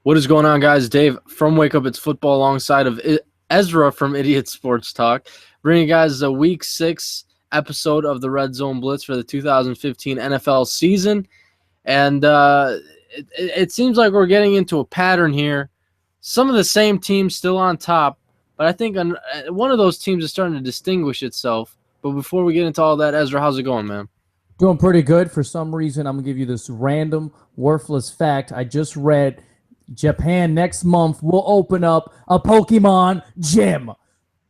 What is going on, guys? Dave from Wake Up It's Football alongside of Ezra from Idiot Sports Talk, bringing you guys a Week 6 episode of the Red Zone Blitz for the 2015 NFL season. And it seems like we're getting into a pattern here. Some of the same teams still on top, but I think one of those teams is starting to distinguish itself. But before we get into all that, Ezra, how's it going, man? Doing pretty good. For some reason, I'm going to give you this random, worthless fact. I just read Japan next month will open up a Pokemon gym.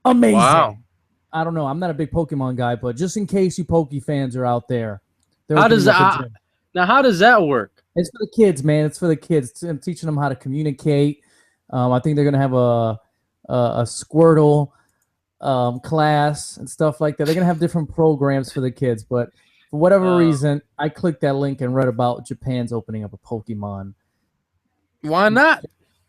Amazing. Wow. I don't know. I'm not a big Pokemon guy, but just in case you Poke fans are out there. How does that work? It's for the kids, man. It's for the kids. I'm teaching them how to communicate. I think they're going to have a Squirtle class and stuff like that. They're going to have different programs for the kids, but for whatever reason, I clicked that link and read about Japan's opening up a Pokemon. Why not?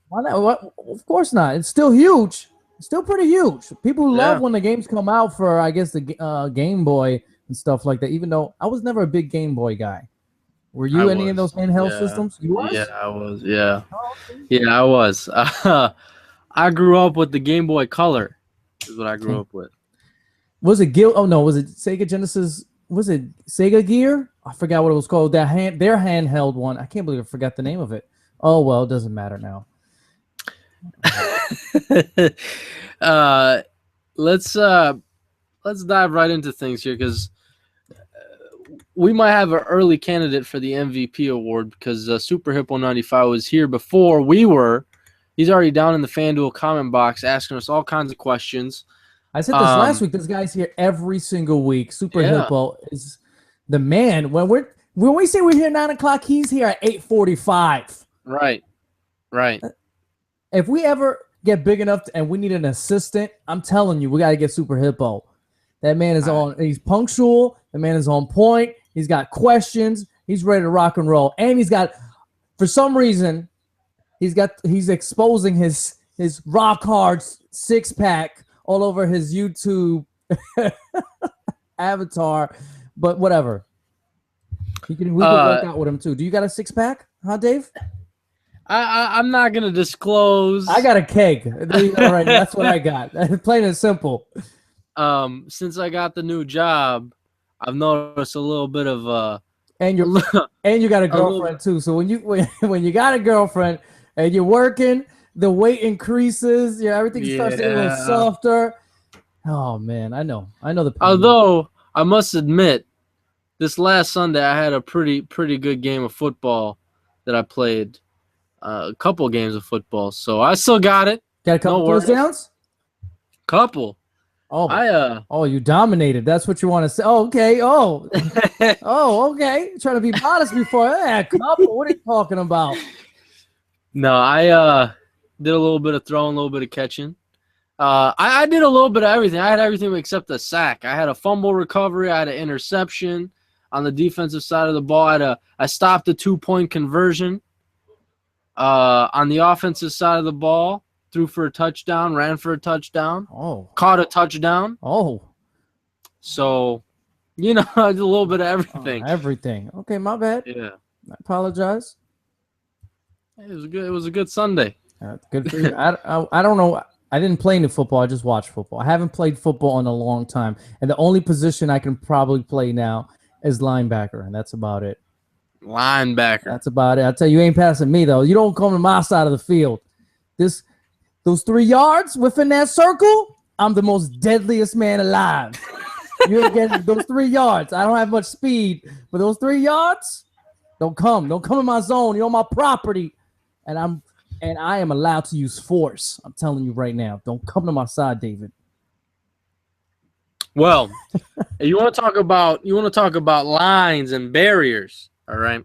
Why not? What? Of course not. It's still huge. It's still pretty huge. People love when the games come out for, I guess, the Game Boy and stuff like that, even though I was never a big Game Boy guy. Were you any of those handheld systems? You was? Yeah, I was. Yeah. Yeah, I was. I grew up with the Game Boy Color is what I grew up with. Was it was it Sega Genesis? Was it Sega Gear? I forgot what it was called. Their handheld one. I can't believe I forgot the name of it. Oh, well, it doesn't matter now. Let's dive right into things here because we might have an early candidate for the MVP award because Super Hippo 95 was here before we were. He's already down in the FanDuel comment box asking us all kinds of questions. I said this last week. This guy's here every single week. Super Hippo is the man. When we say we're here 9 o'clock, he's here at 8:45. Right. If we ever get big enough and we need an assistant, I'm telling you, we got to get Super Hippo. That man is he's punctual. The man is on point. He's got questions. He's ready to rock and roll. And he's got, for some reason, he's exposing his rock hard 6-pack all over his YouTube avatar. But whatever. We can work out with him too. Do you got a 6-pack? Huh, Dave? I'm not gonna disclose. I got a keg. There you go, right? That's what I got. Plain and simple. Since I got the new job, I've noticed a little bit of and you got a girlfriend too. So when you got a girlfriend and you're working, the weight increases. Everything starts to get a little softer. Oh man, I know the pain. Although I must admit, this last Sunday I had a pretty good game of football that I played. A couple games of football, so I still got it. Got a couple first downs? Couple. Oh, you dominated. That's what you want to say. Oh, okay. Oh, okay. Trying to be modest before that. Couple. What are you talking about? No, I did a little bit of throwing, a little bit of catching. I did a little bit of everything. I had everything except a sack. I had a fumble recovery. I had an interception on the defensive side of the ball. I stopped a 2-point conversion. On the offensive side of the ball, threw for a touchdown, ran for a touchdown, caught a touchdown. So, I did a little bit of everything. Everything. Okay, my bad. Yeah. I apologize. It was good. It was a good Sunday. Good for you. I don't know. I didn't play any football. I just watched football. I haven't played football in a long time, and the only position I can probably play now is linebacker, and that's about it. Linebacker. That's about it. I tell you, you ain't passing me though. You don't come to my side of the field. Those 3 yards within that circle, I'm the most deadliest man alive. You're getting those 3 yards. I don't have much speed, but those 3 yards, don't come in my zone. You're on my property, and I am allowed to use force. I'm telling you right now. Don't come to my side, David. Well, you want to talk about lines and barriers. All right,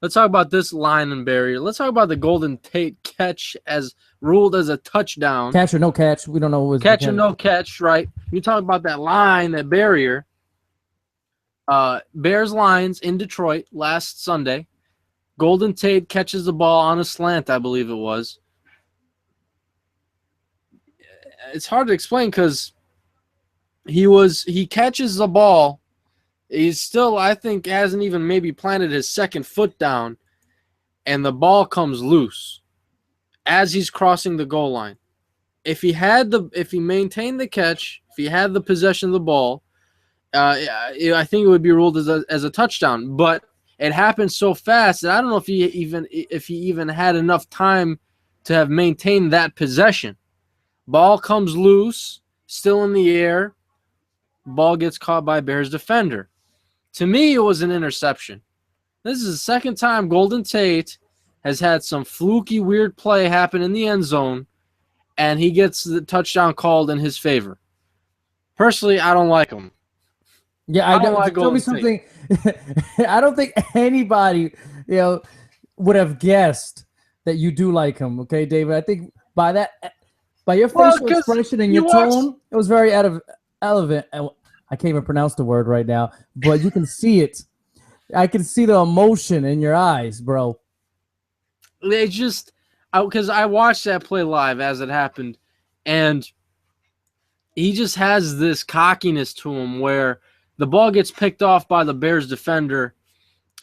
let's talk about this line and barrier. Let's talk about the Golden Tate catch as ruled as a touchdown. Catch or no catch. We don't know what was catch or no catch, right? You talk about that line, that barrier. Bears Lions in Detroit last Sunday. Golden Tate catches the ball on a slant, I believe it was. It's hard to explain because he catches the ball. He's still, I think, hasn't even maybe planted his second foot down, and the ball comes loose. as he's crossing the goal line. If he maintained the catch, if he had the possession of the ball, I think it would be ruled as a touchdown. But it happened so fast that I don't know if he even had enough time to have maintained that possession. Ball comes loose, still in the air. Ball gets caught by Bears defender. To me, it was an interception. This is the second time Golden Tate has had some fluky, weird play happen in the end zone, and he gets the touchdown called in his favor. Personally, I don't like him. Yeah, I don't like Golden Tate. I don't think anybody, would have guessed that you do like him. Okay, David. I think by your facial expression and your tone, it was very relevant. I can't even pronounce the word right now, but you can see it. I can see the emotion in your eyes, bro. They just, because I watched that play live as it happened, and he just has this cockiness to him where the ball gets picked off by the Bears defender,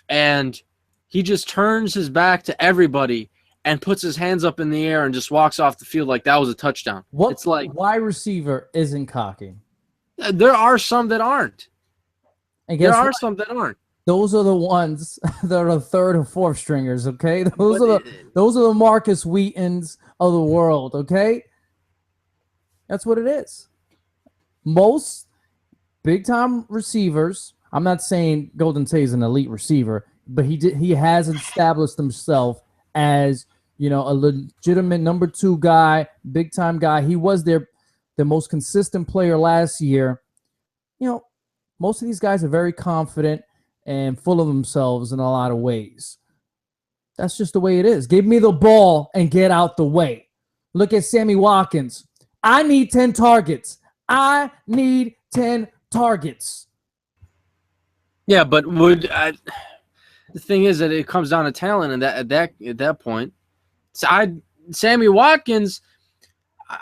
and he just turns his back to everybody and puts his hands up in the air and just walks off the field like that was a touchdown. It's like wide receiver isn't cocky. There are some that aren't. And there are some that aren't. Those are the ones that are the third and fourth stringers, okay? Those are the Marcus Wheatons of the world, okay? That's what it is. Most big-time receivers, I'm not saying Golden Tate is an elite receiver, but he has established himself as, a legitimate number 2 guy, big-time guy. He was the most consistent player last year. Most of these guys are very confident and full of themselves in a lot of ways. That's just the way it is. Give me the ball and get out the way. Look at Sammy Watkins. I need 10 targets. I need 10 targets. Yeah, but the thing is that it comes down to talent, and at that point, Sammy Watkins,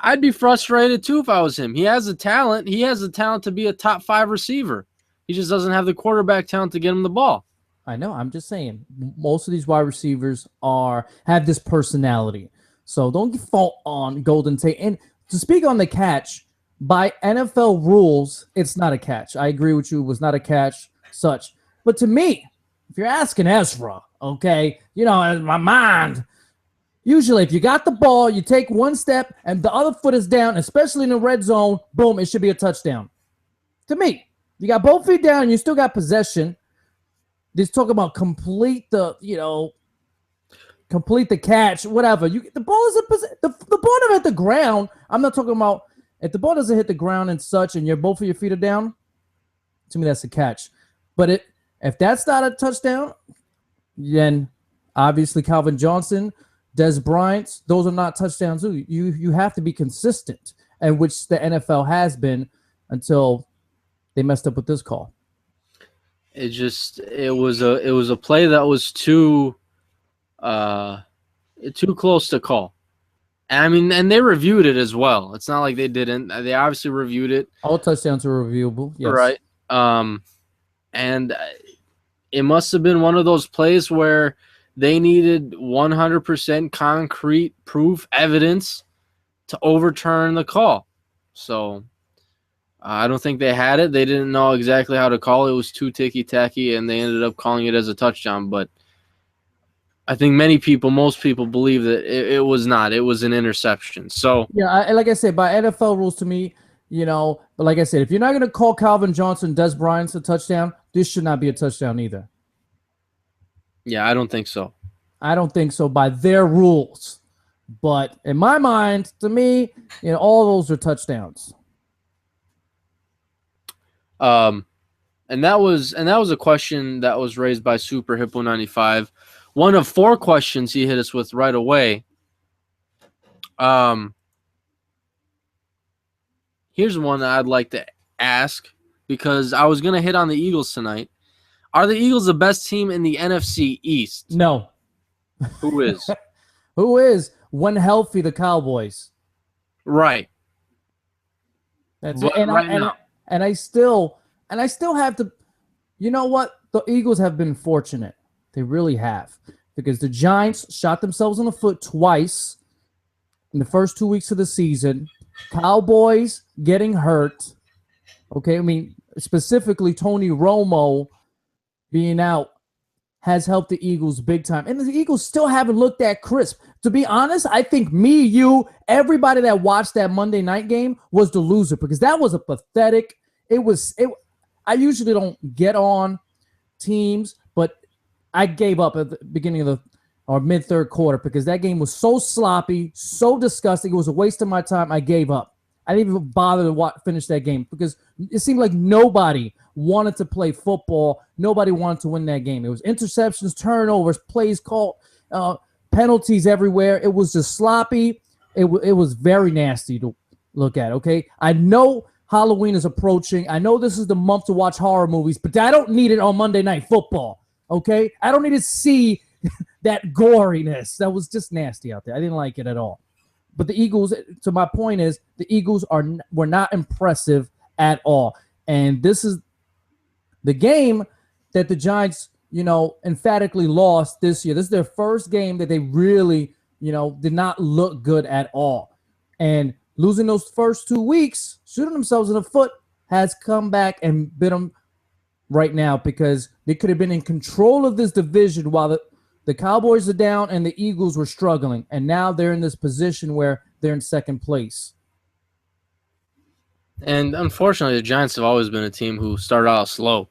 I'd be frustrated too if I was him. He has the talent. He has the talent to be a top 5 receiver. He just doesn't have the quarterback talent to get him the ball. I know. I'm just saying. Most of these wide receivers have this personality. So don't get fault on Golden Tate. And to speak on the catch, by NFL rules, it's not a catch. I agree with you. It was not a catch, such. But to me, if you're asking Ezra, okay, in my mind, usually if you got the ball, you take one step and the other foot is down, especially in the red zone, boom, it should be a touchdown. To me, you got both feet down and you still got possession. Just talk about complete the catch, whatever. The ball is the ball doesn't hit the ground. I'm not talking about if the ball doesn't hit the ground and such, and both of your feet are down. To me, that's a catch. But if that's not a touchdown, then obviously Calvin Johnson, Des Bryant, those are not touchdowns. You have to be consistent, and which the NFL has been until they messed up with this call. It was a play that was too close to call. And they reviewed it as well. It's not like they didn't. They obviously reviewed it. All touchdowns are reviewable. Yes. Right. And it must have been one of those plays where they needed 100% concrete proof, evidence to overturn the call. So I don't think they had it. They didn't know exactly how to call it. It was too ticky-tacky, and they ended up calling it as a touchdown. But I think most people believe that it was not. It was an interception. So yeah, like I said, by NFL rules to me, but like I said, if you're not going to call Calvin Johnson, Des Bryant a touchdown, this should not be a touchdown either. Yeah, I don't think so. I don't think so by their rules. But in my mind, to me, all those are touchdowns. And that was a question that was raised by Super Hippo 95. One of 4 questions he hit us with right away. Here's one that I'd like to ask because I was gonna hit on the Eagles tonight. Are the Eagles the best team in the NFC East? No. Who is? Who is? When healthy, the Cowboys. Right. That's it. And I still have to. You know what? The Eagles have been fortunate. They really have, because the Giants shot themselves in the foot twice in the first 2 weeks of the season. Cowboys getting hurt. Okay, I mean, specifically Tony Romo being out has helped the Eagles big time. And the Eagles still haven't looked that crisp. To be honest, I think me, you, everybody that watched that Monday night game was the loser because that was a pathetic. I usually don't get on teams, but I gave up at the beginning of the or mid-third quarter because that game was so sloppy, so disgusting. It was a waste of my time. I gave up. I didn't even bother to finish that game because it seemed like nobody wanted to play football. Nobody wanted to win that game. It was interceptions, turnovers, plays called, penalties everywhere. It was just sloppy. It was very nasty to look at, okay? I know Halloween is approaching. I know this is the month to watch horror movies, but I don't need it on Monday Night Football, okay? I don't need to see that goriness. That was just nasty out there. I didn't like it at all. But the Eagles, to my point is, the Eagles were not impressive at all. And this is the game that the Giants, emphatically lost this year. This is their first game that they really, did not look good at all. And losing those first 2 weeks, shooting themselves in the foot, has come back and bit them right now because they could have been in control of this division while the Cowboys are down and the Eagles were struggling. And now they're in this position where they're in second place. And unfortunately, the Giants have always been a team who started out slow.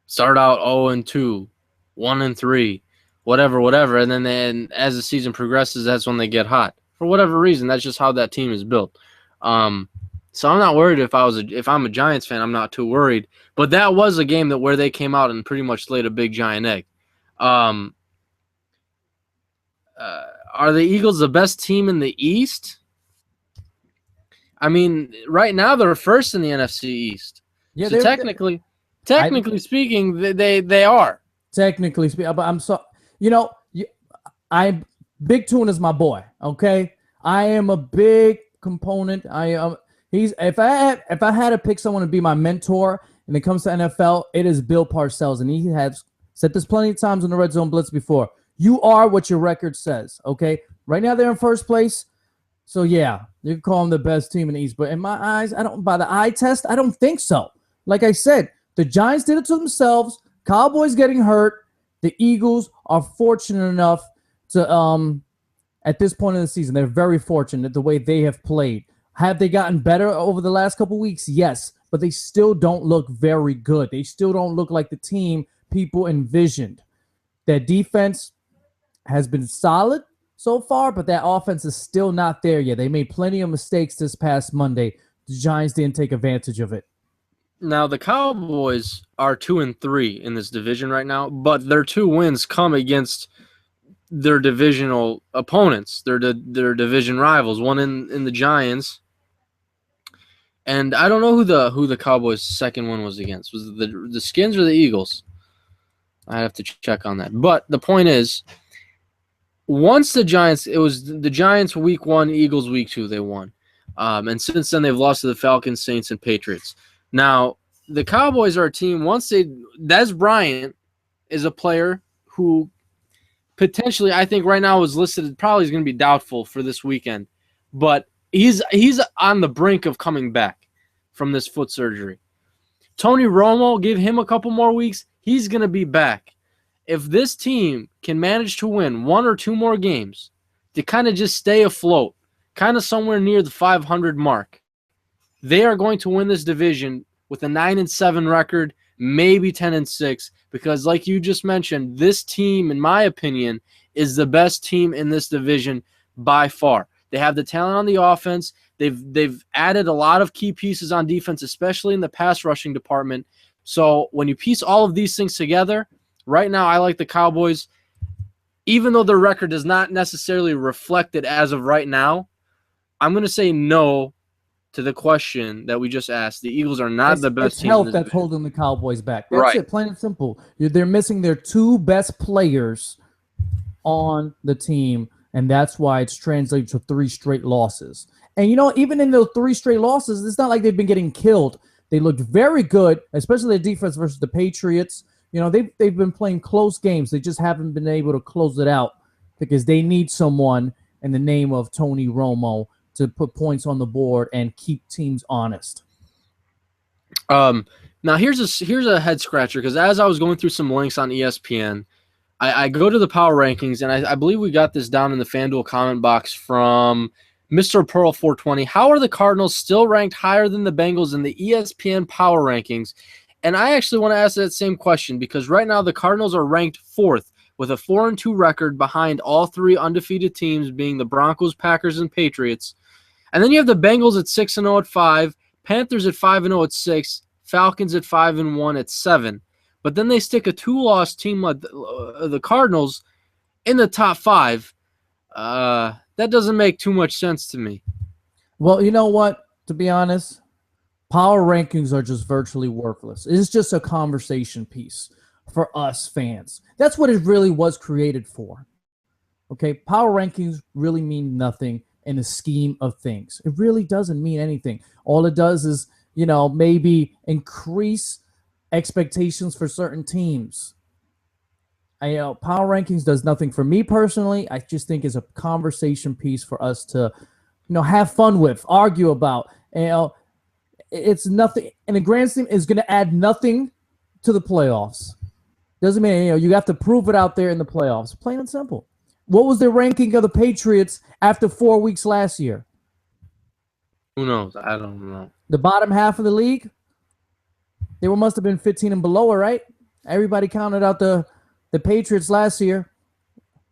Start out 0-2, 1-3, whatever. And then as the season progresses, that's when they get hot. For whatever reason, that's just how that team is built. So I'm not worried if I'm a Giants fan, I'm not too worried. But that was a game where they came out and pretty much laid a big giant egg. Are the Eagles the best team in the East? I mean, right now they're first in the NFC East. Yeah, so technically speaking, they are. Technically speaking, but I'm so Big Tune is my boy. Okay, I am a big component. If I had to pick someone to be my mentor when it comes to NFL, it is Bill Parcells, and he has said this plenty of times in the Red Zone Blitz before. You are what your record says, okay? Right now they're in first place. So, yeah, you can call them the best team in the East. But in my eyes, by the eye test, I don't think so. Like I said, the Giants did it to themselves. Cowboys getting hurt. The Eagles are fortunate enough to, at this point in the season, they're very fortunate the way they have played. Have they gotten better over the last couple weeks? Yes, but they still don't look very good. They still don't look like the team people envisioned. Their defense has been solid so far, but that offense is still not there yet. They made plenty of mistakes this past Monday. The Giants didn't take advantage of it. Now, the Cowboys are 2-3 in this division right now, but their 2 wins come against their divisional opponents, their division rivals, one in the Giants. And I don't know who the Cowboys' second one was against. Was it the Skins or the Eagles? I have to check on that. But the point is, once it was the Giants week 1, Eagles week 2, they won. And since then, they've lost to the Falcons, Saints, and Patriots. Now, the Cowboys are a team, Des Bryant is a player who potentially, I think right now is listed, probably is going to be doubtful for this weekend. But he's on the brink of coming back from this foot surgery. Tony Romo, give him a couple more weeks, he's going to be back. If this team can manage to win 1 or 2 more games to kind of just stay afloat, kind of somewhere near the 500 mark, they are going to win this division with a 9-7 record, maybe 10-6, because like you just mentioned, this team, in my opinion, is the best team in this division by far. They have the talent on the offense. They've added a lot of key pieces on defense, especially in the pass rushing department. So when you piece all of these things together, right now I like the Cowboys. Even though their record does not necessarily reflect it as of right now, I'm going to say no to the question that we just asked. The Eagles are not the best team. It's health that's holding the Cowboys back. That's it, plain and simple. They're missing their 2 best players on the team, and that's why it's translated to 3 straight losses. And, even in those 3 straight losses, it's not like they've been getting killed. They looked very good, especially the defense versus the Patriots. They've been playing close games. They just haven't been able to close it out because they need someone in the name of Tony Romo to put points on the board and keep teams honest? Now here's a head scratcher, because as I was going through some links on ESPN, I go to the power rankings, and I believe we got this down in the FanDuel comment box from Mr. Pearl 420. How are the Cardinals still ranked higher than the Bengals in the ESPN power rankings? And I actually want to ask that same question, because right now the Cardinals are ranked 4th with a 4-2 record behind all 3 undefeated teams, being the Broncos, Packers, and Patriots. And then you have the Bengals at 6-0 at 5, Panthers at 5-0 at 6, Falcons at 5-1 at 7. But then they stick a 2-loss team like the Cardinals in the top 5. That doesn't make too much sense to me. Well, you know what? To be honest, power rankings are just virtually worthless. It's just a conversation piece for us fans. That's what it really was created for. Okay, power rankings really mean nothing in the scheme of things. It really doesn't mean anything. All it does is, maybe increase expectations for certain teams. Power rankings does nothing for me personally. I just think it's a conversation piece for us to, have fun with, argue about. It's nothing in the grand scheme is going to add nothing to the playoffs. Doesn't mean you have to prove it out there in the playoffs. Plain and simple. What was the ranking of the Patriots after 4 weeks last year? Who knows? I don't know. The bottom half of the league. They must have been 15 and below, right? Everybody counted out the Patriots last year.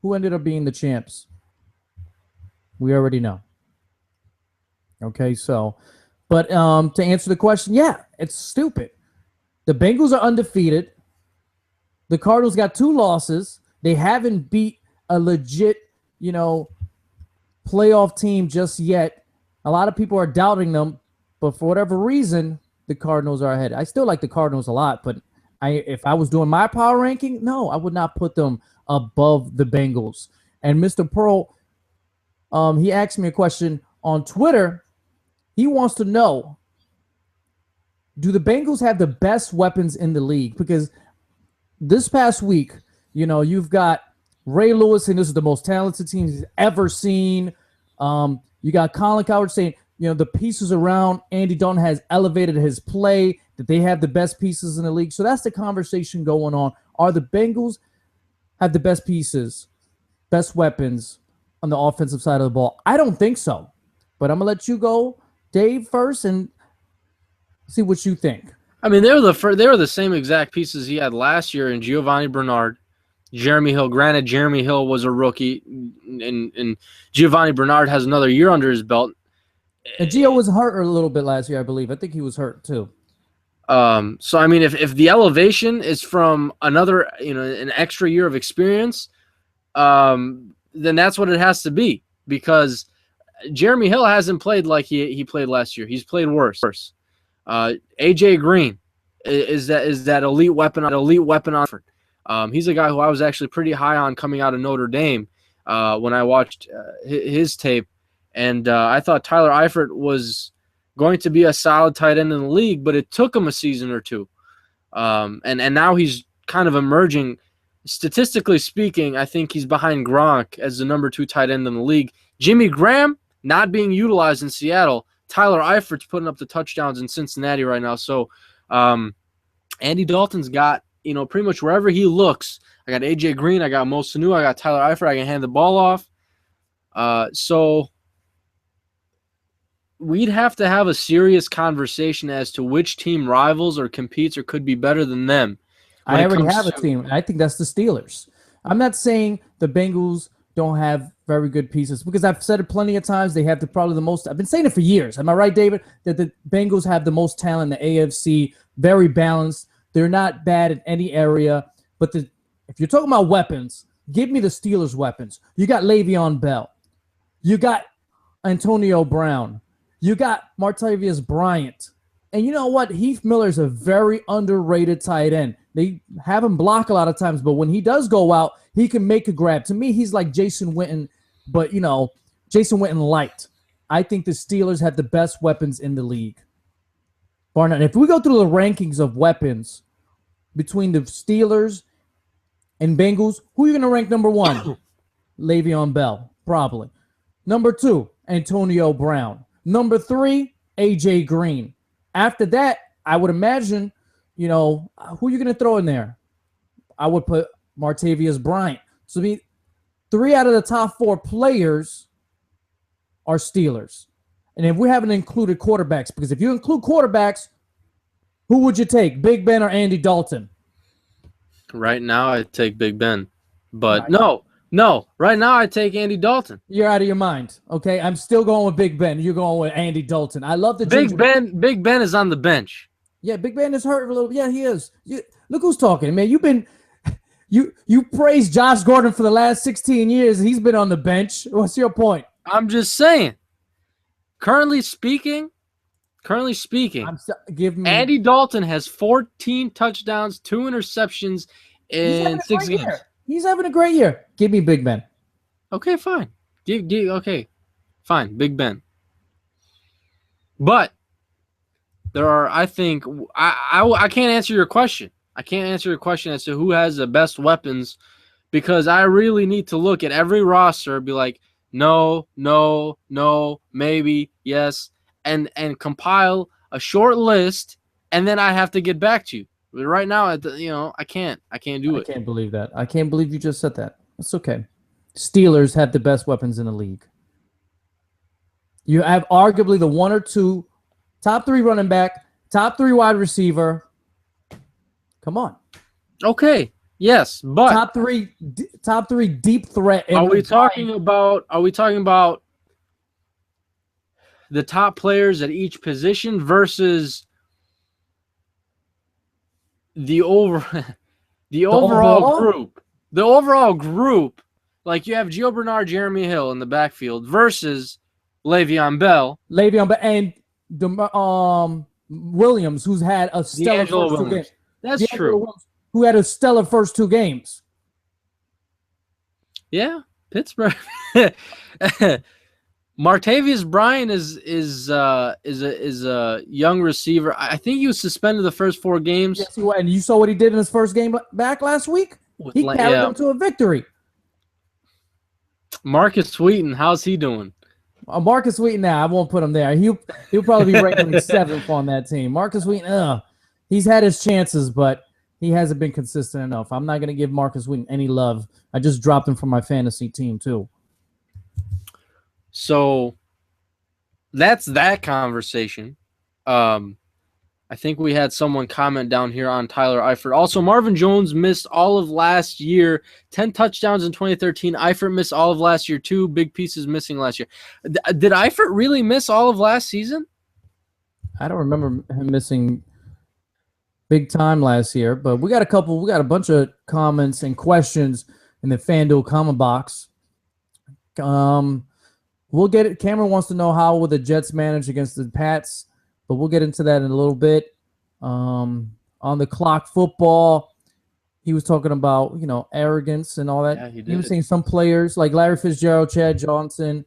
Who ended up being the champs? We already know. Okay, so, but to answer the question, yeah, it's stupid. The Bengals are undefeated. The Cardinals got 2 losses. They haven't beat a legit, playoff team just yet. A lot of people are doubting them, but for whatever reason, the Cardinals are ahead. I still like the Cardinals a lot, but if I was doing my power ranking, no, I would not put them above the Bengals. And Mr. Pearl, he asked me a question on Twitter. He wants to know, do the Bengals have the best weapons in the league? Because this past week, you've got Ray Lewis saying this is the most talented team he's ever seen. You got Colin Cowherd saying, the pieces around Andy Dalton has elevated his play, that they have the best pieces in the league. So that's the conversation going on. Are the Bengals have the best pieces, best weapons on the offensive side of the ball? I don't think so. But I'm going to let you go, Dave, first and see what you think. I mean, they were the same exact pieces he had last year in Giovanni Bernard, Jeremy Hill. Granted, Jeremy Hill was a rookie, and Giovanni Bernard has another year under his belt. And Gio was hurt a little bit last year, I believe. I think he was hurt too. So I mean, if the elevation is from another, an extra year of experience, then that's what it has to be, because Jeremy Hill hasn't played like he played last year. He's played worse. AJ Green is that elite weapon on. He's a guy who I was actually pretty high on coming out of Notre Dame when I watched his tape, and I thought Tyler Eifert was going to be a solid tight end in the league, but it took him a season or two, and now he's kind of emerging. Statistically speaking, I think he's behind Gronk as the number 2 tight end in the league. Jimmy Graham not being utilized in Seattle. Tyler Eifert's putting up the touchdowns in Cincinnati right now. So Andy Dalton's got, pretty much wherever he looks. I got AJ Green, I got Mo Sanu, I got Tyler Eifert. I can hand the ball off. So we'd have to have a serious conversation as to which team rivals or competes or could be better than them. I already have a team. I think that's the Steelers. I'm not saying the Bengals don't have very good pieces, because I've said it plenty of times. They have probably the most. I've been saying it for years. Am I right, David? That the Bengals have the most talent in the AFC. Very balanced. They're not bad in any area. But if you're talking about weapons, give me the Steelers' weapons. You got Le'Veon Bell. You got Antonio Brown. You got Martavius Bryant. And you know what? Heath Miller's a very underrated tight end. They have him block a lot of times, but when he does go out, he can make a grab. To me, he's like Jason Witten, but, Jason Witten light. I think the Steelers have the best weapons in the league. Bar none. If we go through the rankings of weapons between the Steelers and Bengals, who are you going to rank number 1? Le'Veon Bell, probably. Number 2, Antonio Brown. Number 3, AJ Green. After that, I would imagine, who are you going to throw in there? I would put Martavius Bryant. So 3 out of the top 4 players are Steelers. And if we haven't included quarterbacks, because if you include quarterbacks, who would you take, Big Ben or Andy Dalton? Right now, I take Big Ben. But no. Right now, I take Andy Dalton. You're out of your mind. Okay, I'm still going with Big Ben. You're going with Andy Dalton. I love the Big Ben is on the bench. Yeah, Big Ben is hurt a little. Yeah, he is. Look who's talking, man. You praised Josh Gordon for the last 16 years. He's been on the bench. What's your point? I'm just saying. Currently speaking, Andy Dalton has 14 touchdowns, 2 interceptions in 6 games. He's having a great year. Give me Big Ben. Okay, fine. Okay, fine. Big Ben. But there are, I think, I can't answer your question. I can't answer your question as to who has the best weapons, because I really need to look at every roster and be like, no, maybe, yes, and compile a short list, and then I have to get back to you. But right now, I can't do it. I can't believe that. I can't believe you just said that. It's okay. Steelers have the best weapons in the league. You have arguably the 1 or 2 top 3 running back, top 3 wide receiver. Come on. Okay. Yes, but top three deep threat. Are we talking about the top players at each position versus the overall group? The overall group, like you have Gio Bernard, Jeremy Hill in the backfield versus Le'Veon Bell, and Williams, who's had a stellar first 2 games. That's true. Who had a stellar first 2 games. Yeah, Pittsburgh. Martavius Bryant is a young receiver. I think he was suspended the first 4 games. Yes, and you saw what he did in his first game back last week? He carried them to a victory. Marcus Sweeten, how's he doing? Marcus Sweeten, I won't put him there. He'll probably be ranking 7th on that team. Marcus Sweeten, he's had his chances, but he hasn't been consistent enough. I'm not going to give Marcus Sweeten any love. I just dropped him from my fantasy team, too. So that's that conversation. I think we had someone comment down here on Tyler Eifert. Also, Marvin Jones missed all of last year, 10 touchdowns in 2013. Eifert missed all of last year, 2 big pieces missing last year. Did Eifert really miss all of last season? I don't remember him missing big time last year, but we got a bunch of comments and questions in the FanDuel comment box. We'll get it. Cameron wants to know how will the Jets manage against the Pats, but we'll get into that in a little bit. On the clock football, he was talking about, arrogance and all that. Yeah, he was saying some players like Larry Fitzgerald, Chad Johnson.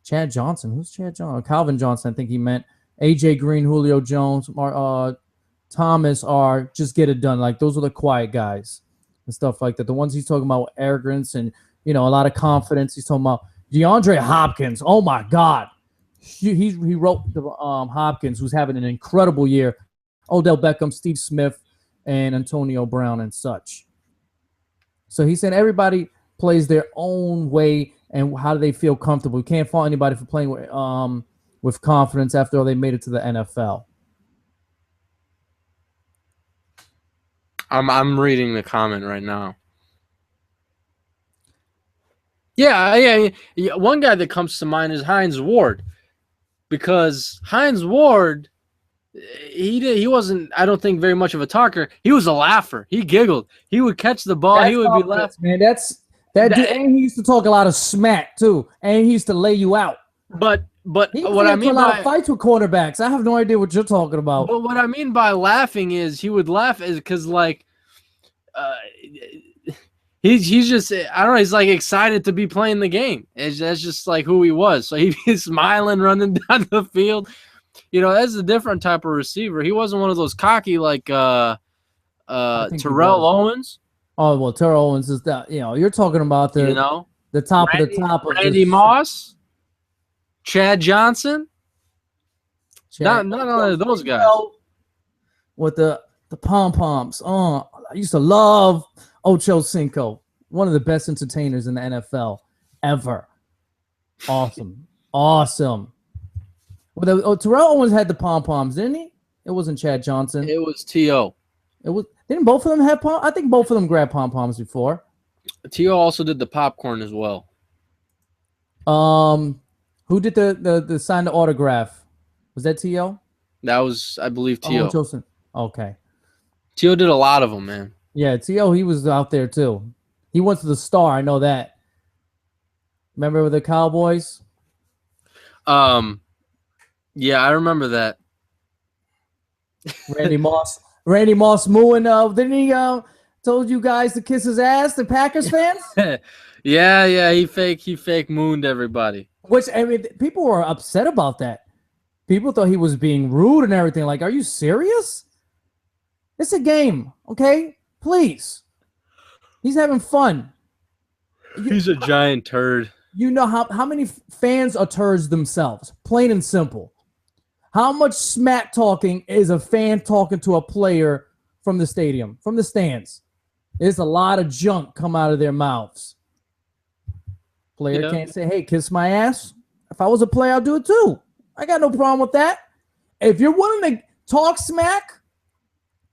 Who's Chad Johnson? Calvin Johnson, I think he meant. AJ Green, Julio Jones, Thomas are just get it done. Like those are the quiet guys and stuff like that. The ones he's talking about arrogance and, a lot of confidence. He's talking about DeAndre Hopkins. Oh my God. He wrote the Hopkins, who's having an incredible year. Odell Beckham, Steve Smith, and Antonio Brown and such. So he said everybody plays their own way and how do they feel comfortable. You can't fault anybody for playing with confidence after all they made it to the NFL. I'm reading the comment right now. Yeah. One guy that comes to mind is Hines Ward, because Hines Ward, he wasn't, I don't think, very much of a talker. He was a laugher. He giggled. He would catch the ball. He would be laughing. Man, and he used to talk a lot of smack too, and he used to lay you out. But what I mean by fights with quarterbacks, I have no idea what you're talking about. But what I mean by laughing is he would laugh because he's just, I don't know, he's like excited to be playing the game. That's just like who he was. So he'd be smiling, running down the field. That's a different type of receiver. He wasn't one of those cocky like Terrell Owens. Oh well, Terrell Owens is that. You're talking about the the top of the top of Randy this. Moss, Chad Johnson. Chad, Not only those guys. With the pom poms. Oh, I used to love Ocho Cinco. One of the best entertainers in the NFL ever. Awesome. Well, Terrell Owens had the pom poms, didn't he? It wasn't Chad Johnson. It was T.O. Didn't both of them have pom? I think both of them grabbed pom poms before. T.O. also did the popcorn as well. Who did the sign the autograph? Was that T.O.? That was, I believe, T.O. Joseph. Okay. T.O. did a lot of them, man. Yeah, T.O. He was out there too. He went to the Star. I know that. Remember with the Cowboys? Yeah, I remember that. Randy Moss mooing. Didn't he told you guys to kiss his ass, the Packers fans? yeah, he fake mooned everybody. Which, I mean, people were upset about that. People thought he was being rude and everything. Like, are you serious? It's a game, okay? Please. He's having fun. He's a giant turd. You know how many fans are turds themselves? Plain and simple. How much smack talking is a fan talking to a player from the stadium, from the stands? There's a lot of junk come out of their mouths. Player can't say, hey, kiss my ass. If I was a player, I'd do it too. I got no problem with that. If you're willing to talk smack,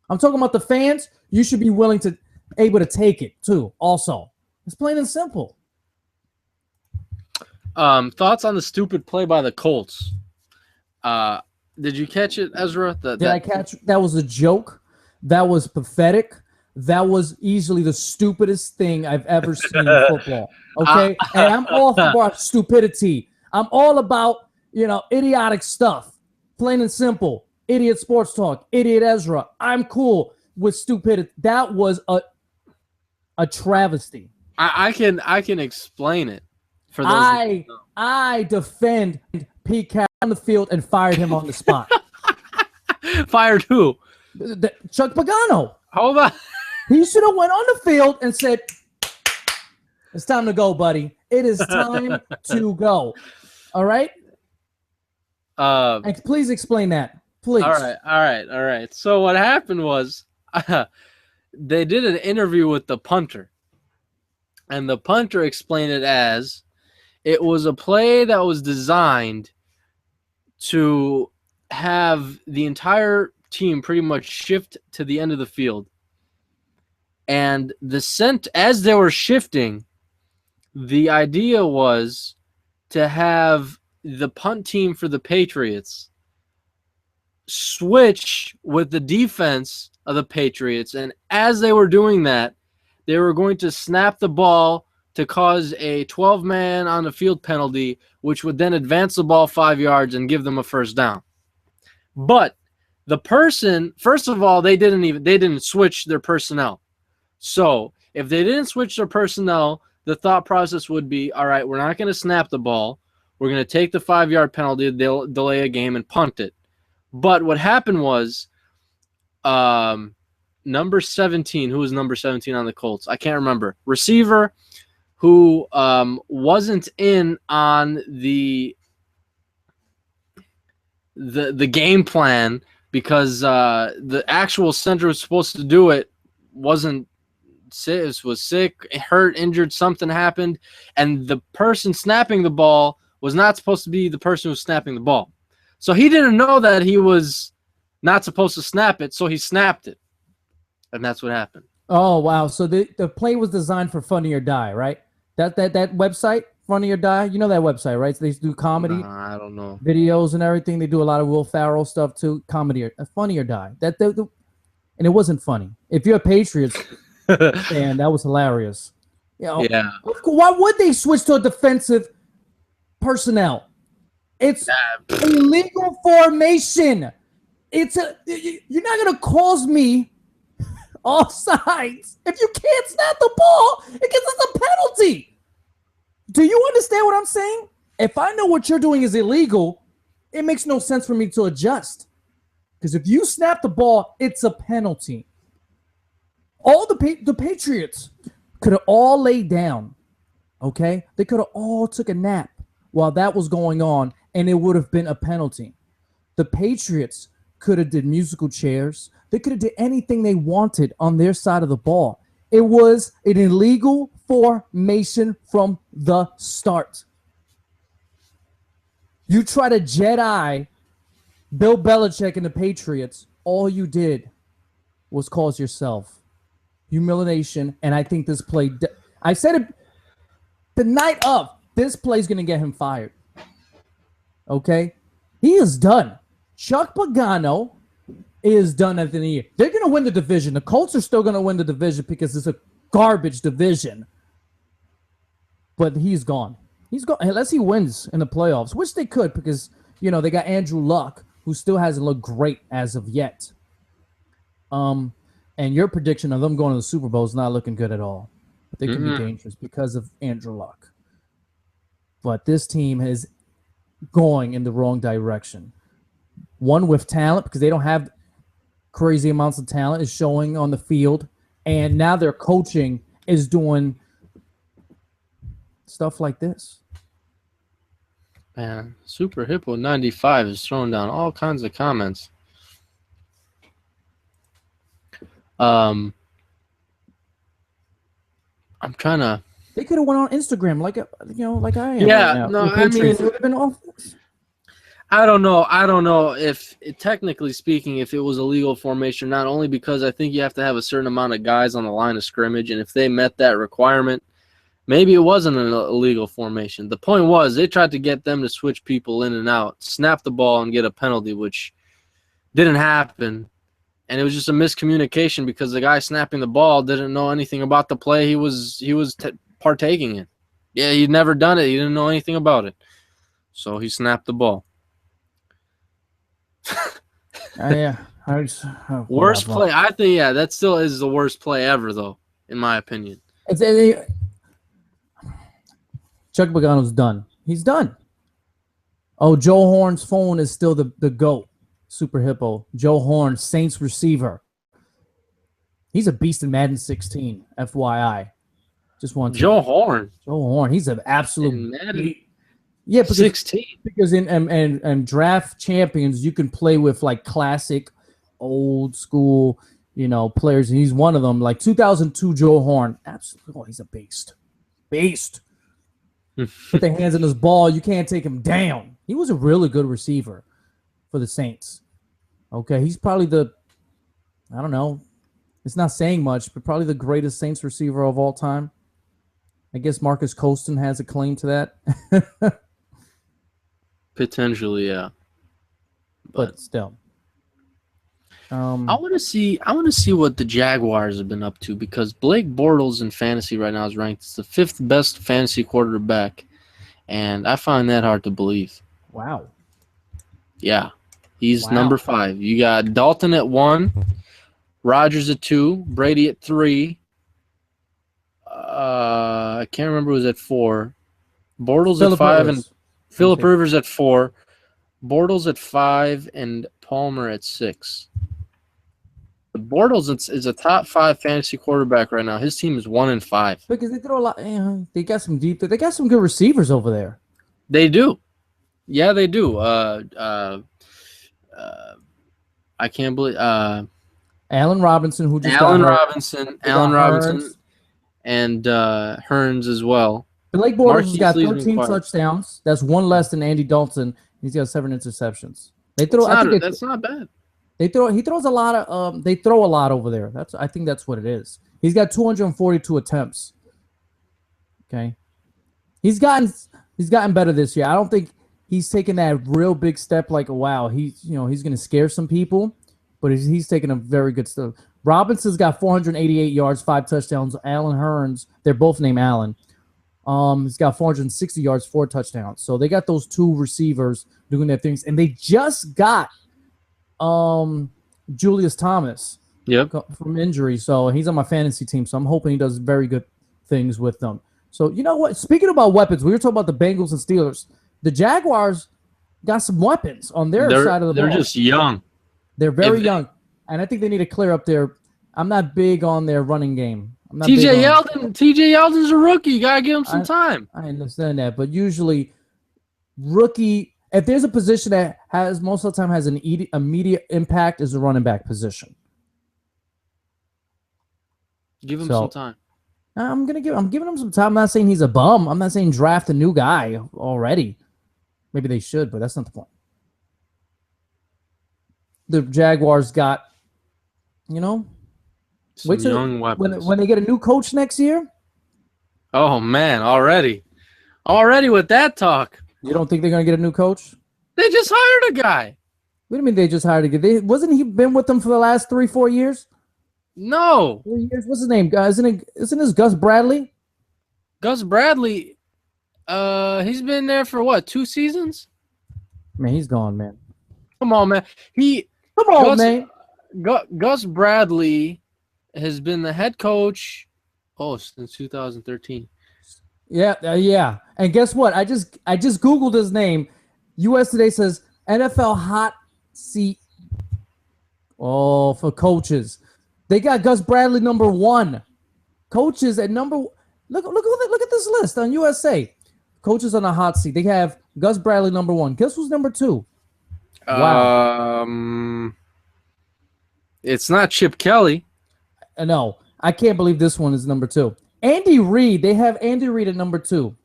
I'm talking about the fans, you should be willing to able to take it too. Also, it's plain and simple. Thoughts on the stupid play by the Colts? Did you catch it, Ezra? Did I catch? That was a joke. That was pathetic. That was easily the stupidest thing I've ever seen in football. Okay, and I'm all for stupidity. I'm all about idiotic stuff. Plain and simple. Idiot sports talk. Idiot Ezra. I'm cool with stupidity. That was a travesty. I can explain it for those. I defend Pete Carroll on the field and fired him on the spot. Fired who? Chuck Pagano. Hold on. He should have went on the field and said, it's time to go, buddy. It is time to go. All right? And please explain that. Please. All right. So what happened was they did an interview with the punter. And the punter explained it as it was a play that was designed to have the entire team pretty much shift to the end of the field. And as they were shifting, the idea was to have the punt team for the Patriots switch with the defense of the Patriots. And as they were doing that, they were going to snap the ball to cause a 12-man on the field penalty, which would then advance the ball 5 yards and give them a first down. But the person, first of all, they didn't switch their personnel. So if they didn't switch their personnel, the thought process would be, all right, we're not going to snap the ball. We're going to take the 5-yard penalty. They'll delay a game and punt it. But what happened was number 17, who was number 17 on the Colts? I can't remember. Receiver who wasn't in on the game plan because the actual center who was supposed to do it was sick, hurt, injured, something happened, and the person snapping the ball was not supposed to be the person who was snapping the ball. So he didn't know that he was not supposed to snap it, so he snapped it. And that's what happened. Oh, wow. So the play was designed for Funny or Die, right? That website, Funny or Die, you know that website, right? So they do comedy. I don't know. Videos and everything. They do a lot of Will Ferrell stuff too. Comedy or Funny or Die. And it wasn't funny. If you're a Patriots fan, that was hilarious. Yeah. Why would they switch to a defensive personnel? It's illegal formation. You're not gonna cause me offsides if you can't snap the ball. It gets us a penalty. Do you understand what I'm saying? If I know what you're doing is illegal, it makes no sense for me to adjust. Because if you snap the ball, it's a penalty. All the Patriots could have all laid down Okay? They could have all took a nap while that was going on, and it would have been a penalty. The Patriots could have did musical chairs. They could have did anything they wanted on their side of the ball. It was an illegal formation from the start. You try to Jedi Bill Belichick and the Patriots. All you did was cause yourself humiliation, and I think this play. I said it the night of. This play's going to get him fired. Okay? He is done. Chuck Pagano is done at the end of the year. They're going to win the division. The Colts are still going to win the division because it's a garbage division. But he's gone. He's gone unless he wins in the playoffs, which they could because, they got Andrew Luck, who still hasn't looked great as of yet. And your prediction of them going to the Super Bowl is not looking good at all. But they can be dangerous because of Andrew Luck. But this team is going in the wrong direction. One with talent because they don't have crazy amounts of talent is showing on the field. And now their coaching is doing stuff like this. Man, Super Hippo 95 is throwing down all kinds of comments. I'm trying to. They could have went on Instagram like I am. Yeah, right now. no, I mean, it would have been awful. I don't know if, technically speaking, if it was a legal formation, not only because I think you have to have a certain amount of guys on the line of scrimmage, and if they met that requirement, maybe it wasn't an illegal formation. The point was they tried to get them to switch people in and out, snap the ball, and get a penalty, which didn't happen. And it was just a miscommunication because the guy snapping the ball didn't know anything about the play he was partaking in. Yeah, he'd never done it. He didn't know anything about it. So he snapped the ball. Worst play. I think, that still is the worst play ever, though, in my opinion. Chuck Pagano's done. He's done. Oh, Joe Horn's phone is still the GOAT. Super Hippo. Joe Horn, Saints receiver. He's a beast in Madden 16, FYI. Just one. Joe Horn. Joe Horn. He's an absolute. Yeah, 16. Because in draft champions, you can play with like classic, old school, players, and he's one of them. Like 2002 Joe Horn. Absolutely, he's a beast. Beast. Put their hands in his ball. You can't take him down. He was a really good receiver for the Saints. Okay, he's probably I don't know. It's not saying much, but probably the greatest Saints receiver of all time. I guess Marcus Colston has a claim to that. Potentially, yeah. But still. I want to see what the Jaguars have been up to because Blake Bortles in fantasy right now is ranked as the 5th best fantasy quarterback, and I find that hard to believe. Wow. Yeah, he's number 5. You got Dalton at 1, Rodgers at 2, Brady at 3. I can't remember who was at 4. Bortles at 5 and Phillip Rivers at 4. Bortles at 5 and Palmer at 6. The Bortles is a top 5 fantasy quarterback right now. His team is 1-5 because they throw a lot. They got some deep. They got some good receivers over there. They do. Yeah, they do. I can't believe Allen Robinson, who just Allen got Robinson, and Hearns as well. Blake Bortles has got 13 touchdowns. That's one less than Andy Dalton. He's got 7 interceptions. That's not bad. He throws a lot of. They throw a lot over there. I think that's what it is. He's got 242 attempts. Okay, he's gotten better this year. I don't think he's taken that real big step. Like wow, he's going to scare some people, but he's taking a very good step. Robinson's got 488 yards, 5 touchdowns. Allen Hearns, they're both named Allen. He's got 460 yards, 4 touchdowns. So they got those 2 receivers doing their things, and they just got Julius Thomas from injury. So he's on my fantasy team. So I'm hoping he does very good things with them. So you know what? Speaking about weapons, we were talking about the Bengals and Steelers. The Jaguars got some weapons on their side of the ball. They're just young. They're very young. And I think they need to clear up their – I'm not big on their running game. I'm not big on. TJ Yeldon's a rookie. You gotta give him some time. I understand that, but usually rookie, if there's a position that has most of the time has an immediate impact, is the running back position. Give him some time. I'm giving him some time. I'm not saying he's a bum. I'm not saying draft a new guy already. Maybe they should, but that's not the point. The Jaguars got, wait till when they get a new coach next year. Oh man, already with that talk. You don't think they're gonna get a new coach? They just hired a guy. What do you mean they just hired a guy? Wasn't he been with them for the last 3-4 years? No. 3 years. What's his name? Isn't this Gus Bradley? Gus Bradley. He's been there for what? 2 seasons? Man, he's gone, man. Come on, man. Gus Bradley has been the head coach since 2013. Yeah. And guess what? I just Googled his name. US Today says NFL hot seat. Oh, for coaches. They got Gus Bradley number 1. Coaches at number. Look at this list on USA. Coaches on the hot seat. They have Gus Bradley number 1. Guess who's number 2? Wow. It's not Chip Kelly. No, I can't believe this one is number 2. Andy Reid. They have Andy Reid at number 2.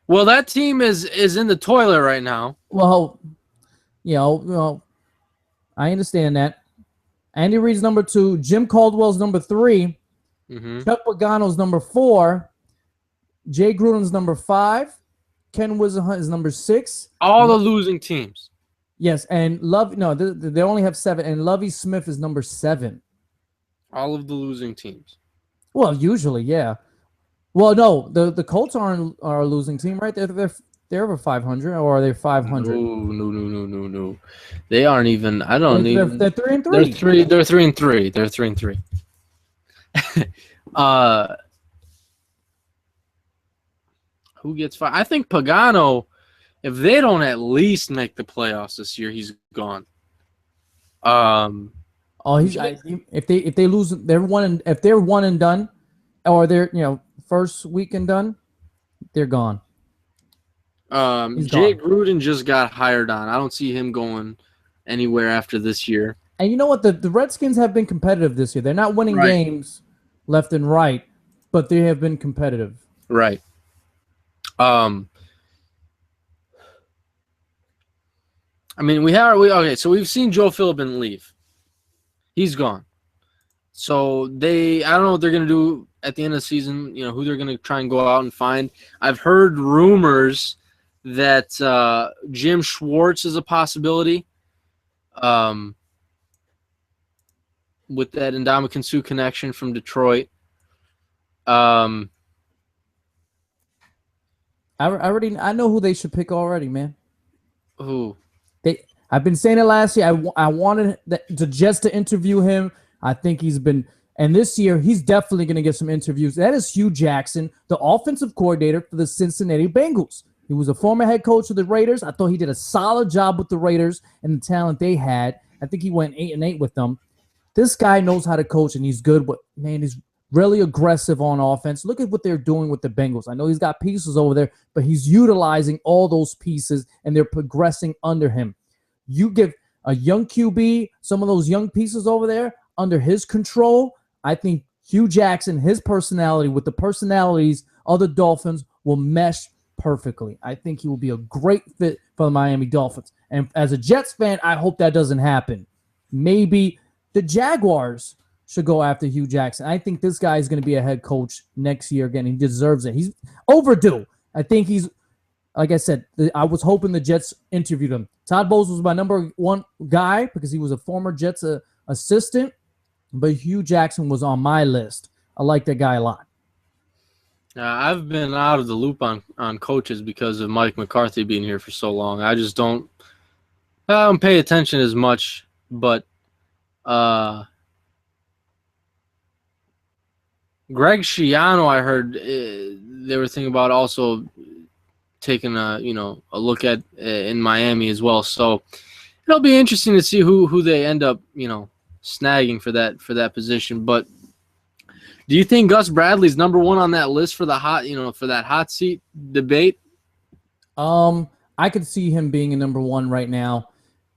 Well, that team is in the toilet right now. Well, I understand that. Andy Reid's number 2. Jim Caldwell's number 3. Mm-hmm. Chuck Pagano's number 4. Jay Gruden's number 5. Ken Wisenhunt is number 6. All the losing teams. Yes, and they only have 7. And Lovie Smith is number 7. All of the losing teams. Well, usually, yeah. Well, no, the Colts are a losing team, right? They're over 500, or are they 500? No. They aren't even. I don't even. They're 3-3. They're 3-3. They're 3-3. Who gets 5? I think Pagano. If they don't at least make the playoffs this year, he's gone. If they lose, if they're 1 and done, or they're first week and done, they're gone. Jay Gruden just got hired on. I don't see him going anywhere after this year. And you know what? The Redskins have been competitive this year. They're not winning games left and right, but they have been competitive. Right. I mean, so we've seen Joe Philbin leave. He's gone. So I don't know what they're going to do at the end of the season, who they're going to try and go out and find. I've heard rumors that Jim Schwartz is a possibility with that Ndamukong Suh connection from Detroit. I know who they should pick already, man. Who? I've been saying it last year. I wanted the Jets to interview him. I think he's been, and this year he's definitely going to get some interviews. That is Hugh Jackson, the offensive coordinator for the Cincinnati Bengals. He was a former head coach of the Raiders. I thought he did a solid job with the Raiders and the talent they had. I think he went 8-8 with them. This guy knows how to coach, and he's good. But man, he's really aggressive on offense. Look at what they're doing with the Bengals. I know he's got pieces over there, but he's utilizing all those pieces, and they're progressing under him. You give a young QB some of those young pieces over there under his control, I think Hugh Jackson, his personality with the personalities of the Dolphins will mesh perfectly. I think he will be a great fit for the Miami Dolphins. And as a Jets fan, I hope that doesn't happen. Maybe the Jaguars should go after Hugh Jackson. I think this guy is going to be a head coach next year again. He deserves it. He's overdue. I think he's, like I said, I was hoping the Jets interviewed him. Todd Bowles was my number 1 guy because he was a former Jets assistant, but Hugh Jackson was on my list. I like that guy a lot. I've been out of the loop on coaches because of Mike McCarthy being here for so long. I don't pay attention as much, but Greg Schiano, I heard they were thinking about also taking a look at in Miami as well. So it'll be interesting to see who they end up snagging for that position. But Do you think Gus Bradley's number one on that list for the for that hot seat debate? I could see him being a number one right now.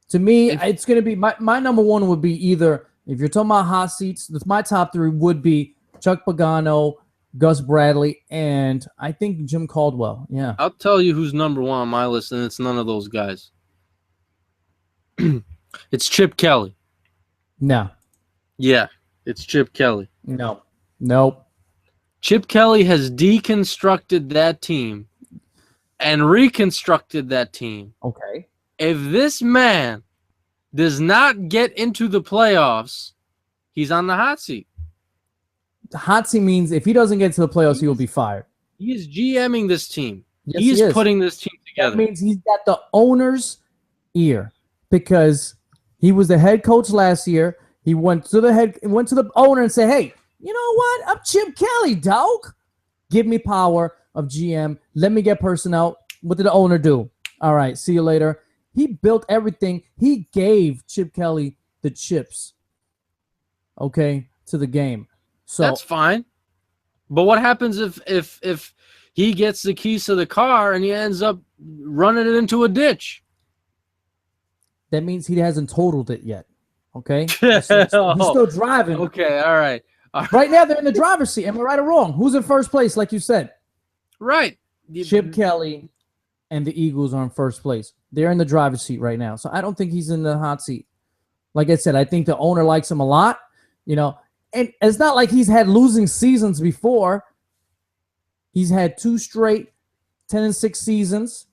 To me, it's going to be my number one would be either, if you're talking about hot seats, my top three would be Chuck Pagano, Gus Bradley, and I think Jim Caldwell. Yeah. I'll tell you who's number one on my list, and it's none of those guys. It's Chip Kelly. No. Yeah, it's Chip Kelly. No. Nope. Chip Kelly has deconstructed that team and reconstructed that team. Okay. If this man does not get into the playoffs, he's on the hot seat. The hot seat means if he doesn't get to the playoffs, he will be fired. He is GMing this team. Yes, he is putting this team together. That means he's got the owner's ear because he was the head coach last year. He went to the owner and said, "Hey, you know what? I'm Chip Kelly, dog. Give me power of GM. Let me get personnel." What did the owner do? All right, see you later. He built everything. He gave Chip Kelly the chips, okay, to the game. So that's fine. But what happens if he gets the keys to the car and he ends up running it into a ditch? That means he hasn't totaled it yet. Okay? He's still driving. Okay, all right. Right now, they're in the driver's seat. Am I right or wrong? Who's in first place, like you said? Right. Chip Kelly and the Eagles are in first place. They're in the driver's seat right now. So I don't think he's in the hot seat. Like I said, I think the owner likes him a lot. And it's not like he's had losing seasons before. He's had 2 straight 10-6 seasons.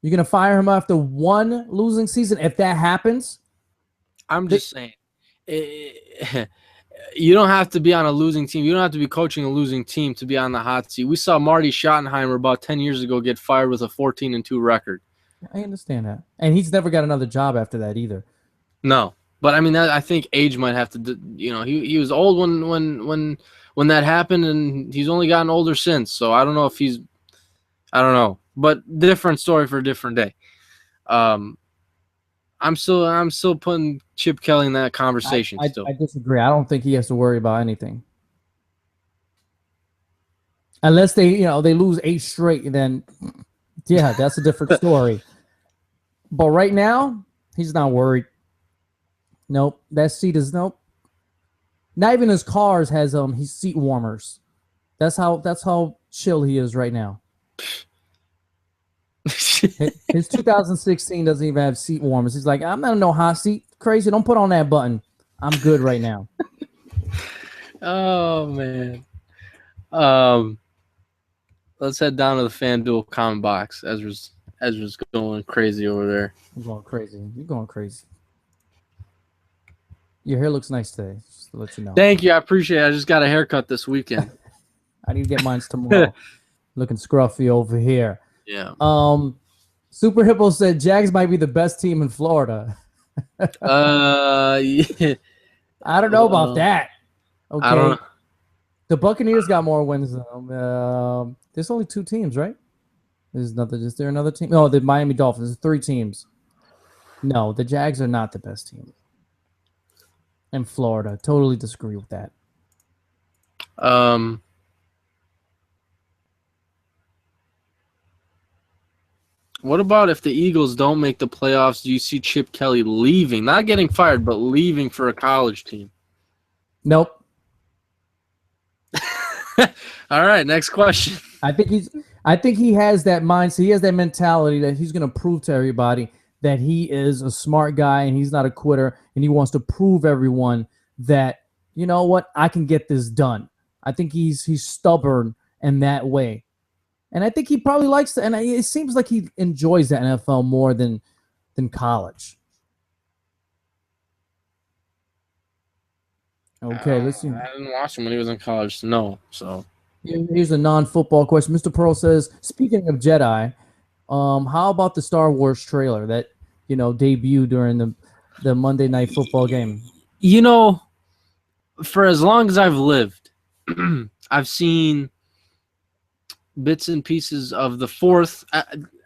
You're going to fire him after 1 losing season if that happens? I'm just saying. You don't have to be on a losing team. You don't have to be coaching a losing team to be on the hot seat. We saw Marty Schottenheimer about 10 years ago get fired with a 14-2 record. I understand that. And he's never got another job after that either. No. But I mean, I think age might have to. He was old when that happened, and he's only gotten older since. So I don't know if he's. I don't know, but different story for a different day. I'm still putting Chip Kelly in that conversation. I disagree. I don't think he has to worry about anything, unless they lose 8 straight. Then, yeah, that's a different story. But right now, he's not worried. Nope, that seat is nope. Not even his cars has his seat warmers. That's how chill he is right now. His 2016 doesn't even have seat warmers. He's like, I'm not in no hot seat. Crazy, don't put on that button. I'm good right now. Oh man. Let's head down to the FanDuel comment box. Ezra's going crazy over there. I'm going crazy. You're going crazy. Your hair looks nice today, just to let you know. Thank you. I appreciate it. I just got a haircut this weekend. I need to get mine tomorrow. Looking scruffy over here. Yeah. Super Hippo said Jags might be the best team in Florida. Yeah. I don't know about that. Okay. I don't know. The Buccaneers got more wins than them. There's only 2 teams, right? Is there another team? No, the Miami Dolphins. There's 3 teams. No, the Jags are not the best team in Florida. Totally disagree with that. What about if the Eagles don't make the playoffs? Do you see Chip Kelly leaving? Not getting fired, but leaving for a college team? Nope. All right, next question. I think he has that mindset. He has that mentality that he's going to prove to everybody that he is a smart guy and he's not a quitter, and he wants to prove everyone that, you know what, I can get this done. I think he's stubborn in that way. And I think he probably likes to, and it seems like he enjoys the NFL more than college. Okay, let's see. I didn't watch him when he was in college, no. So here's a non-football question. Mr. Pearl says, speaking of Jedi, how about the Star Wars trailer that debuted during the Monday Night Football game? For as long as I've lived, I've seen bits and pieces of the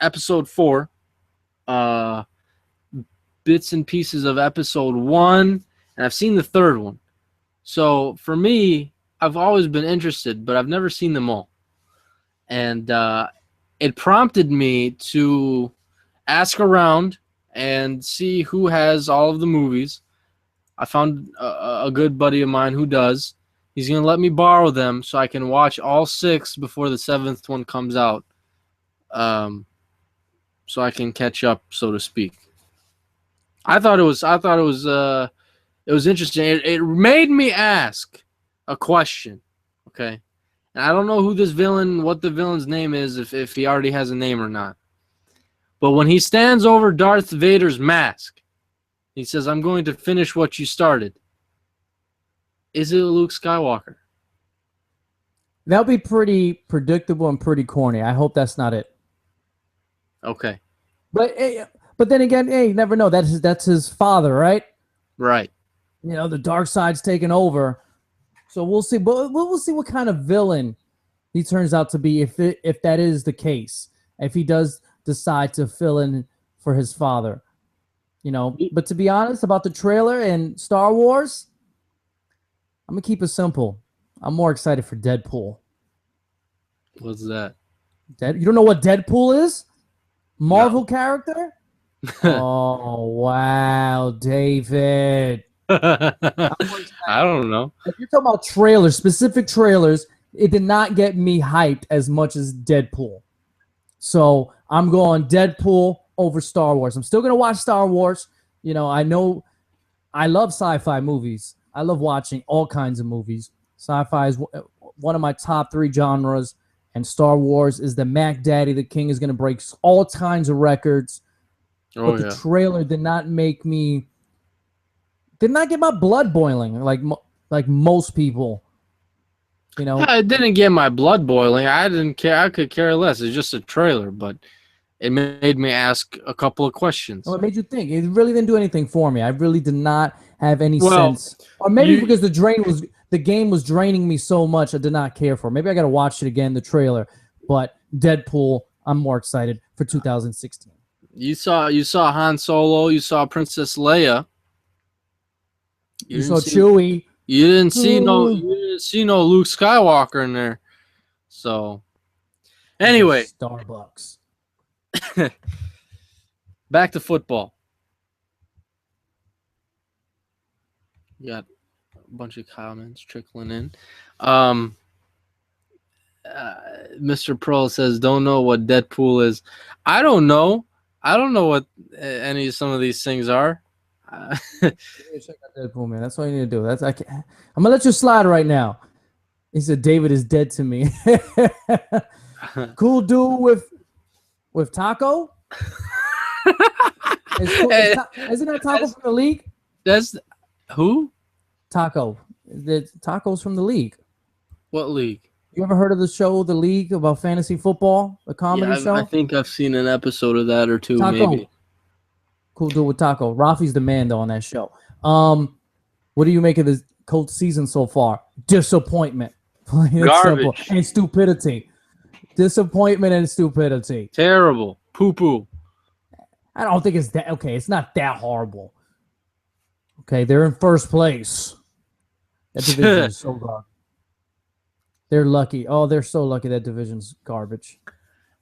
episode 4, bits and pieces of episode 1, and I've seen the 3rd one. So for me, I've always been interested, but I've never seen them all. And it prompted me to ask around and see who has all of the movies. I found a good buddy of mine who does. He's going to let me borrow them so I can watch all 6 before the 7th one comes out. So I can catch up, so to speak. I thought it was interesting. It made me ask a question. Okay. And I don't know who this villain, what the villain's name is, if he already has a name or not. But when he stands over Darth Vader's mask, he says, "I'm going to finish what you started." Is it Luke Skywalker? That would be pretty predictable and pretty corny. I hope that's not it. Okay. But then again, hey, you never know. That's his father, right? Right. You know, the dark side's taken over. So we'll see. But we'll see what kind of villain he turns out to be if that is the case. If he does decide to fill in for his father. You know, but to be honest about the trailer and Star Wars, I'm going to keep it simple. I'm more excited for Deadpool. What's that? You don't know what Deadpool is? Marvel character? Oh, wow, David. I don't know. If you're talking about trailers, specific trailers, it did not get me hyped as much as Deadpool. So I'm going Deadpool over Star Wars. I'm still going to watch Star Wars. You know I love sci-fi movies. I love watching all kinds of movies. Sci-fi is one of my top 3 genres, and Star Wars is the Mac Daddy. The King is going to break all kinds of records. But the trailer did not get my blood boiling like most people. You know, it didn't get my blood boiling. I didn't care. I could care less. It's just a trailer, but it made me ask a couple of questions. Well, it made you think. It really didn't do anything for me. I really did not have any sense. Or maybe because the game was draining me so much, I did not care for it. Maybe I got to watch it again, the trailer. But Deadpool, I'm more excited for 2016. You saw Han Solo. You saw Princess Leia. You saw Chewie. You didn't see no Luke Skywalker in there. So, anyway, Starbucks. Back to football. You got a bunch of comments trickling in. Mr. Pearl says, "Don't know what Deadpool is." I don't know. I don't know what some of these things are. Check out Deadpool, man. That's all you need to do. I'm gonna let you slide right now. He said, "David is dead to me." Cool dude with Taco. Isn't that Taco from the league? That's who? Taco. The Taco's from the league. What league? You ever heard of the show, The League, about fantasy football, the comedy show? I think I've seen an episode of that or two, Taco. maybe. Cool dude with Taco. Rafi's the man, though, on that show. What do you make of the Colts season so far? Disappointment. Garbage. And stupidity. Disappointment and stupidity. Terrible. Poo-poo. I don't think it's that. Okay, it's not that horrible. Okay, they're in first place. That division is so garbage. They're lucky. Oh, they're so lucky that division's garbage.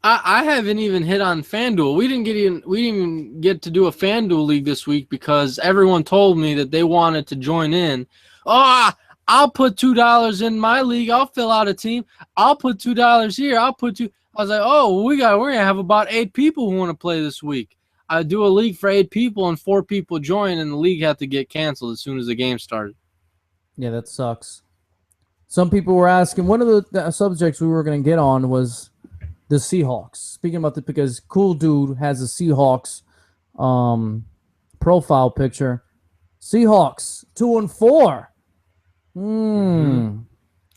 I haven't even hit on FanDuel. We didn't even get to do a FanDuel league this week because everyone told me that they wanted to join in. Oh, I'll put $2 in my league. I'll fill out a team. I'll put $2 here. I'll put $2. I was like, oh, we're gonna have about 8 people who want to play this week. I do a league for 8 people and 4 people join, and the league had to get canceled as soon as the game started. Yeah, that sucks. Some people were asking, one of the subjects we were going to get on was the Seahawks. Speaking about the, because Cool Dude has a Seahawks profile picture. Seahawks 2-4.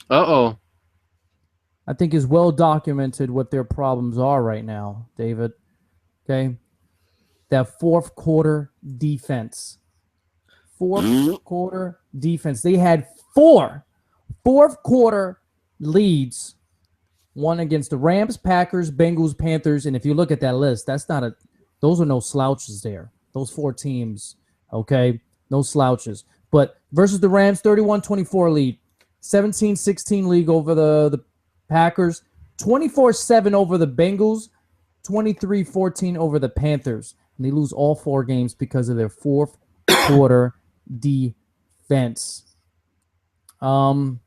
Uh-oh. I think is well documented what their problems are right now, David. Okay? That fourth quarter defense. Fourth quarter defense. They had 4 fourth quarter leads. One against the Rams, Packers, Bengals, Panthers. And if you look at that list, those are no slouches there. Those 4 teams, okay? No slouches. But versus the Rams, 31-24 lead. 17-16 league over the Packers, 24-7 over the Bengals, 23-14 over the Panthers. And they lose all 4 games because of their fourth quarter defense. Yeah.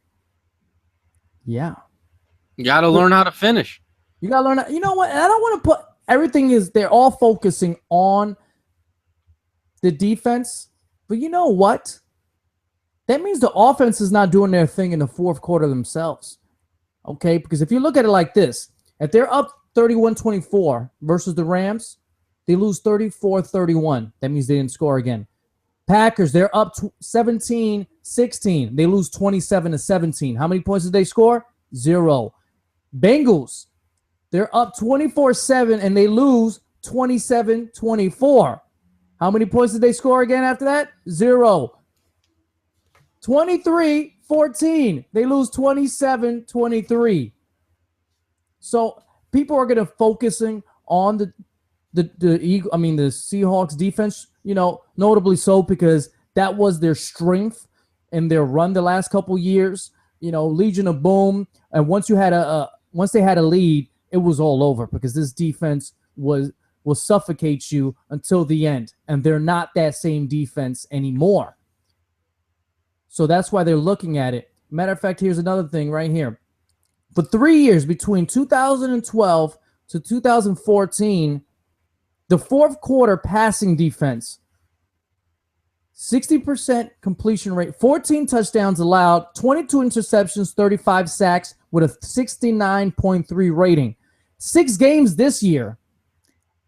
You got to learn how to finish. You got to learn. You know what? And I don't want to put everything is they're all focusing on the defense. But you know what? That means the offense is not doing their thing in the fourth quarter themselves. Okay? Because if you look at it like this, if they're up 31-24 versus the Rams, they lose 34-31. That means they didn't score again. Packers, they're up 17-16. They lose 27-17. How many points did they score? 0. Bengals, they're up 24-7 and they lose 27-24. How many points did they score again after that? 0. 23-14. They lose 27-23. So people are going to focusing on the Seahawks defense, notably so because that was their strength in their run the last couple years. Legion of Boom, and once they had a lead, it was all over because this defense will suffocate you until the end, and they're not that same defense anymore. So that's why they're looking at it. Matter of fact, here's another thing right here. For 3 years, between 2012 to 2014, the fourth quarter passing defense, 60% completion rate, 14 touchdowns allowed, 22 interceptions, 35 sacks with a 69.3 rating. 6 games this year,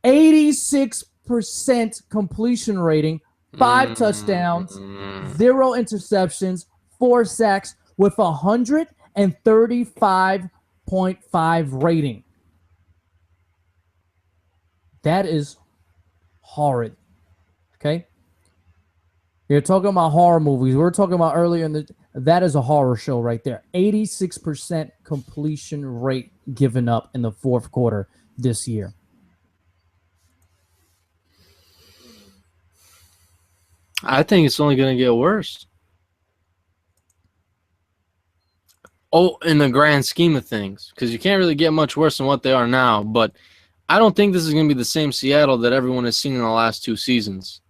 86% completion rating, 5 touchdowns, 0 interceptions, 4 sacks with 135.5 rating. That is horrid. Okay? You're talking about horror movies. We were talking about earlier that is a horror show right there. 86% completion rate given up in the fourth quarter this year. I think it's only going to get worse. Oh, in the grand scheme of things, because you can't really get much worse than what they are now, but I don't think this is going to be the same Seattle that everyone has seen in the last 2 seasons.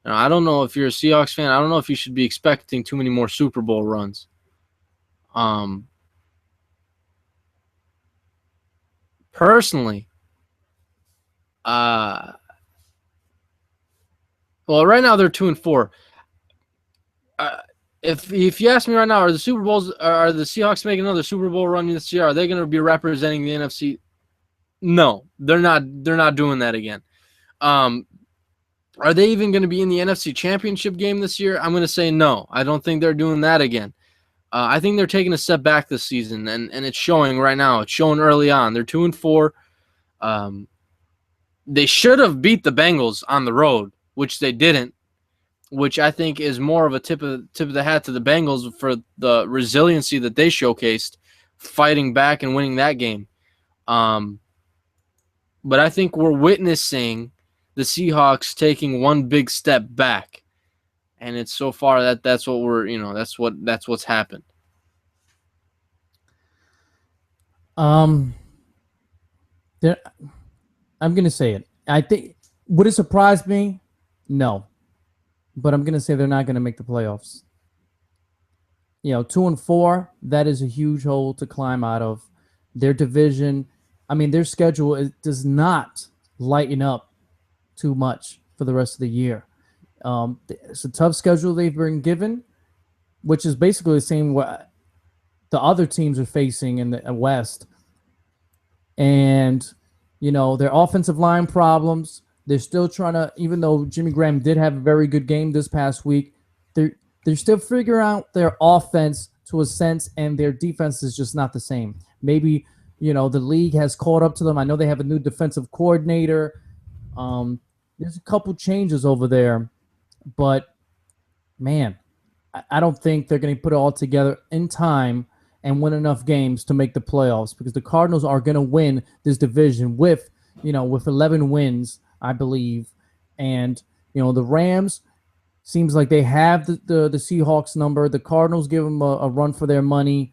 Now, I don't know if you're a Seahawks fan. I don't know if you should be expecting too many more Super Bowl runs. Personally, well, right now they're 2-4. If you ask me right now, are the Seahawks making another Super Bowl run this year? Are they going to be representing the NFC? No, they're not. They're not doing that again. Are they even going to be in the NFC Championship game this year? I'm going to say no. I don't think they're doing that again. I think they're taking a step back this season, and it's showing right now. It's showing early on. They're 2-4. They should have beat the Bengals on the road, which they didn't, which I think is more of a tip of the hat to the Bengals for the resiliency that they showcased, fighting back and winning that game. But I think we're witnessing the Seahawks taking one big step back, and it's so far that's what we're that's what's happened. I'm gonna say it. I think would it surprise me? No, but I'm gonna say they're not gonna make the playoffs. 2-4. That is a huge hole to climb out of. Their division, their schedule does not lighten up too much for the rest of the year. It's a tough schedule they've been given, which is basically the same what the other teams are facing in the West. And, their offensive line problems, they're still trying to, even though Jimmy Graham did have a very good game this past week, they're still figuring out their offense to a sense, and their defense is just not the same. Maybe, the league has caught up to them. I know they have a new defensive coordinator. There's a couple changes over there, but man, I don't think they're going to put it all together in time and win enough games to make the playoffs, because the Cardinals are going to win this division with 11 wins, I believe. And, the Rams Seems like they have the Seahawks number. The Cardinals give them a run for their money.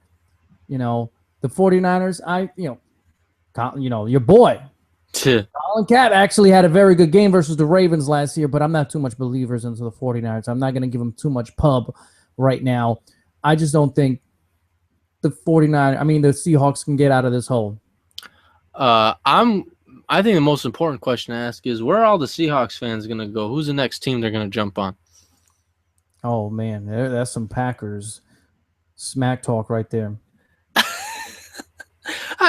You know, the 49ers, your boy, Colin Kaepernick actually had a very good game versus the Ravens last year, but I'm not too much believers into the 49ers. I'm not going to give them too much pub right now. I just don't think the Seahawks can get out of this hole. I think the most important question to ask is, where are all the Seahawks fans going to go? Who's the next team they're going to jump on? Oh, man, that's some Packers smack talk right there.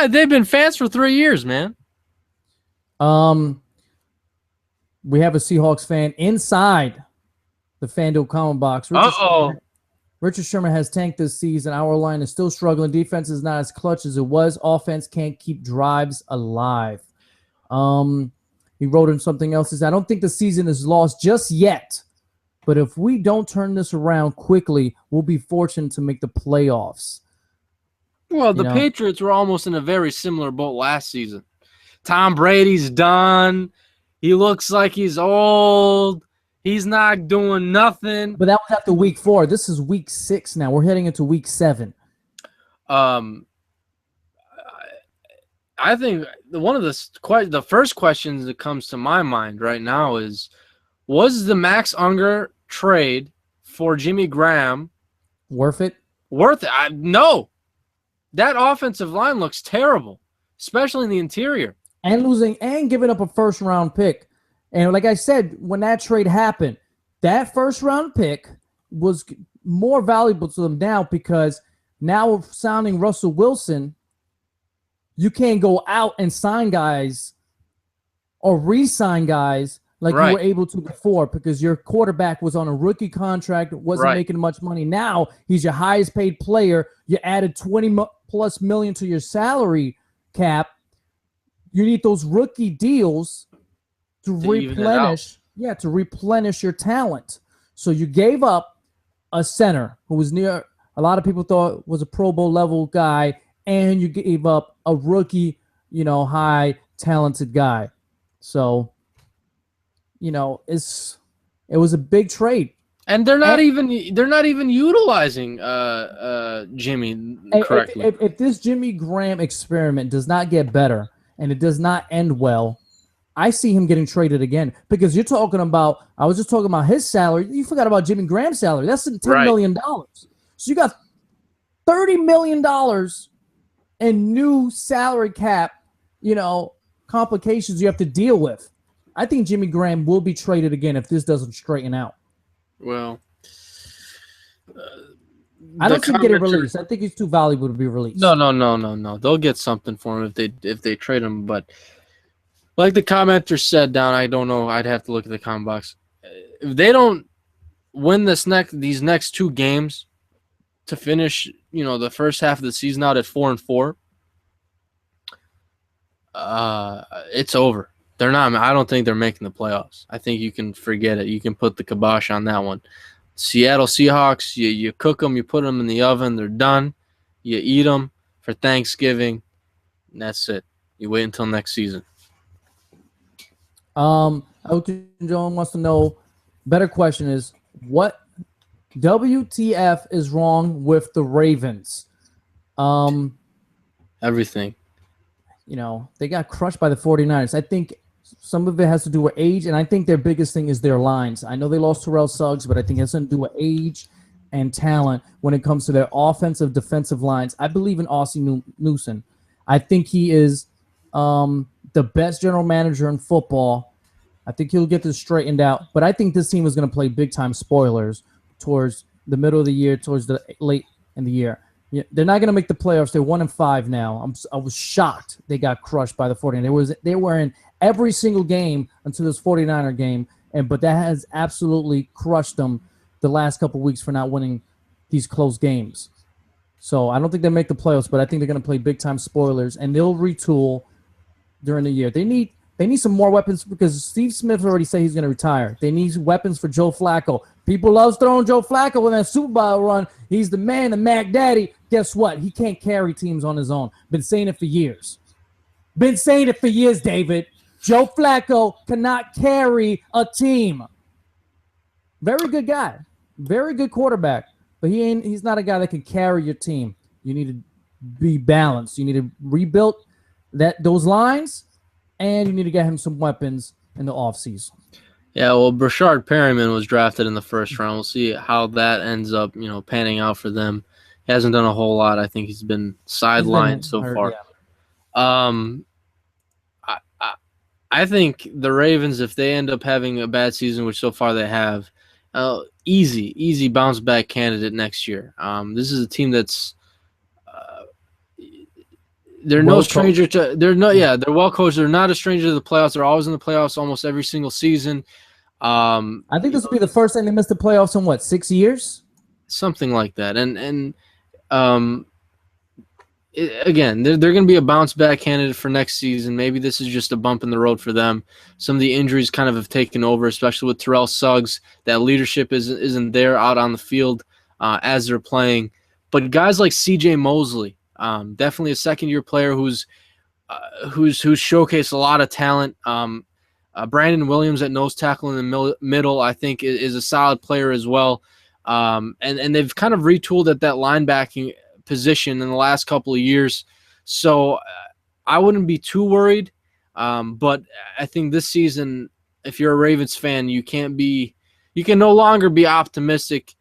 They've been fans for 3 years, man. We have a Seahawks fan inside the FanDuel comment box. Richard Sherman has tanked this season. Our line is still struggling. Defense is not as clutch as it was. Offense can't keep drives alive. He wrote in something else. He said, I don't think the season is lost just yet. But if we don't turn this around quickly, we'll be fortunate to make the playoffs. Well, the Patriots were almost in a very similar boat last season. Tom Brady's done. He looks like he's old. He's not doing nothing. But that was after week 4. This is week 6 now. We're heading into week 7. I think one of the first questions that comes to my mind right now is, was the Max Unger trade for Jimmy Graham worth it? No. That offensive line looks terrible, especially in the interior. And giving up a first-round pick. And like I said, when that trade happened, that first-round pick was more valuable to them now, because now with signing Russell Wilson, you can't go out and sign guys or re-sign guys like you were able to before, because your quarterback was on a rookie contract, wasn't making much money. Now he's your highest paid player. You added $20+ million to your salary cap. You need those rookie deals to replenish your talent. So you gave up a center who was near, a lot of people thought was a Pro Bowl level guy, and you gave up a rookie, high talented guy. So, it was a big trade. And they're not even utilizing Jimmy correctly. If this Jimmy Graham experiment does not get better and it does not end well, I see him getting traded again, because you're talking about, I was just talking about his salary. You forgot about Jimmy Graham's salary. That's $10 million. So you got $30 million in new salary cap, complications you have to deal with. I think Jimmy Graham will be traded again if this doesn't straighten out. Well, I don't think getting released. I think he's too valuable to be released. No. They'll get something for him if they trade him. But like the commenter said down, I don't know. I'd have to look at the comment box. If they don't win these next 2 games to finish, the first half of the season out at 4-4, it's over. They're not. I don't think they're making the playoffs. I think you can forget it. You can put the kibosh on that one. Seattle Seahawks, you cook them, you put them in the oven, they're done. You eat them for Thanksgiving, and that's it. You wait until next season. Elton John wants to know, better question is, what WTF is wrong with the Ravens? Everything. They got crushed by the 49ers. I think some of it has to do with age, and I think their biggest thing is their lines. I know they lost Terrell Suggs, but I think it has something to do with age and talent when it comes to their offensive, defensive lines. I believe in Aussie Newsom. I think he is the best general manager in football. I think he'll get this straightened out, but I think this team is going to play big-time spoilers towards the middle of the year, towards the late in the year. Yeah, they're not going to make the playoffs. They're 1-5 now. I was shocked they got crushed by the 49ers. They were in every single game until this 49er game, but that has absolutely crushed them the last couple of weeks for not winning these close games. So I don't think they'll make the playoffs, but I think they're going to play big-time spoilers, and they'll retool during the year. They need some more weapons, because Steve Smith already said he's going to retire. They need weapons for Joe Flacco. People love throwing Joe Flacco in that Super Bowl run. He's the man, the Mac Daddy. Guess what? He can't carry teams on his own. Been saying it for years. David. Joe Flacco cannot carry a team. Very good guy. Very good quarterback. But he's not a guy that can carry your team. You need to be balanced. You need to rebuild those lines, and you need to get him some weapons in the offseason. Yeah, well, Brashard Perryman was drafted in the first round. We'll see how that ends up, panning out for them. He hasn't done a whole lot. I think he's been sidelined so hurt, far. Yeah. I think the Ravens, if they end up having a bad season, which so far they have, easy bounce back candidate next year. This is a team that's they're no stranger to they're well coached. They're not a stranger to the playoffs. They're always in the playoffs almost every single season. I think this will be the first time they missed the playoffs in 6 years, something like that. Again, they're going to be a bounce back candidate for next season. Maybe this is just a bump in the road for them. Some of the injuries kind of have taken over, especially with Terrell Suggs. That leadership isn't there out on the field as they're playing. But guys like C.J. Mosley, definitely a second-year player who's showcased a lot of talent. Brandon Williams at nose tackle in the middle, I think, is a solid player as well. And they've kind of retooled at that linebacking position in the last couple of years. So I wouldn't be too worried. But I think this season, if you're a Ravens fan, you can no longer be optimistic.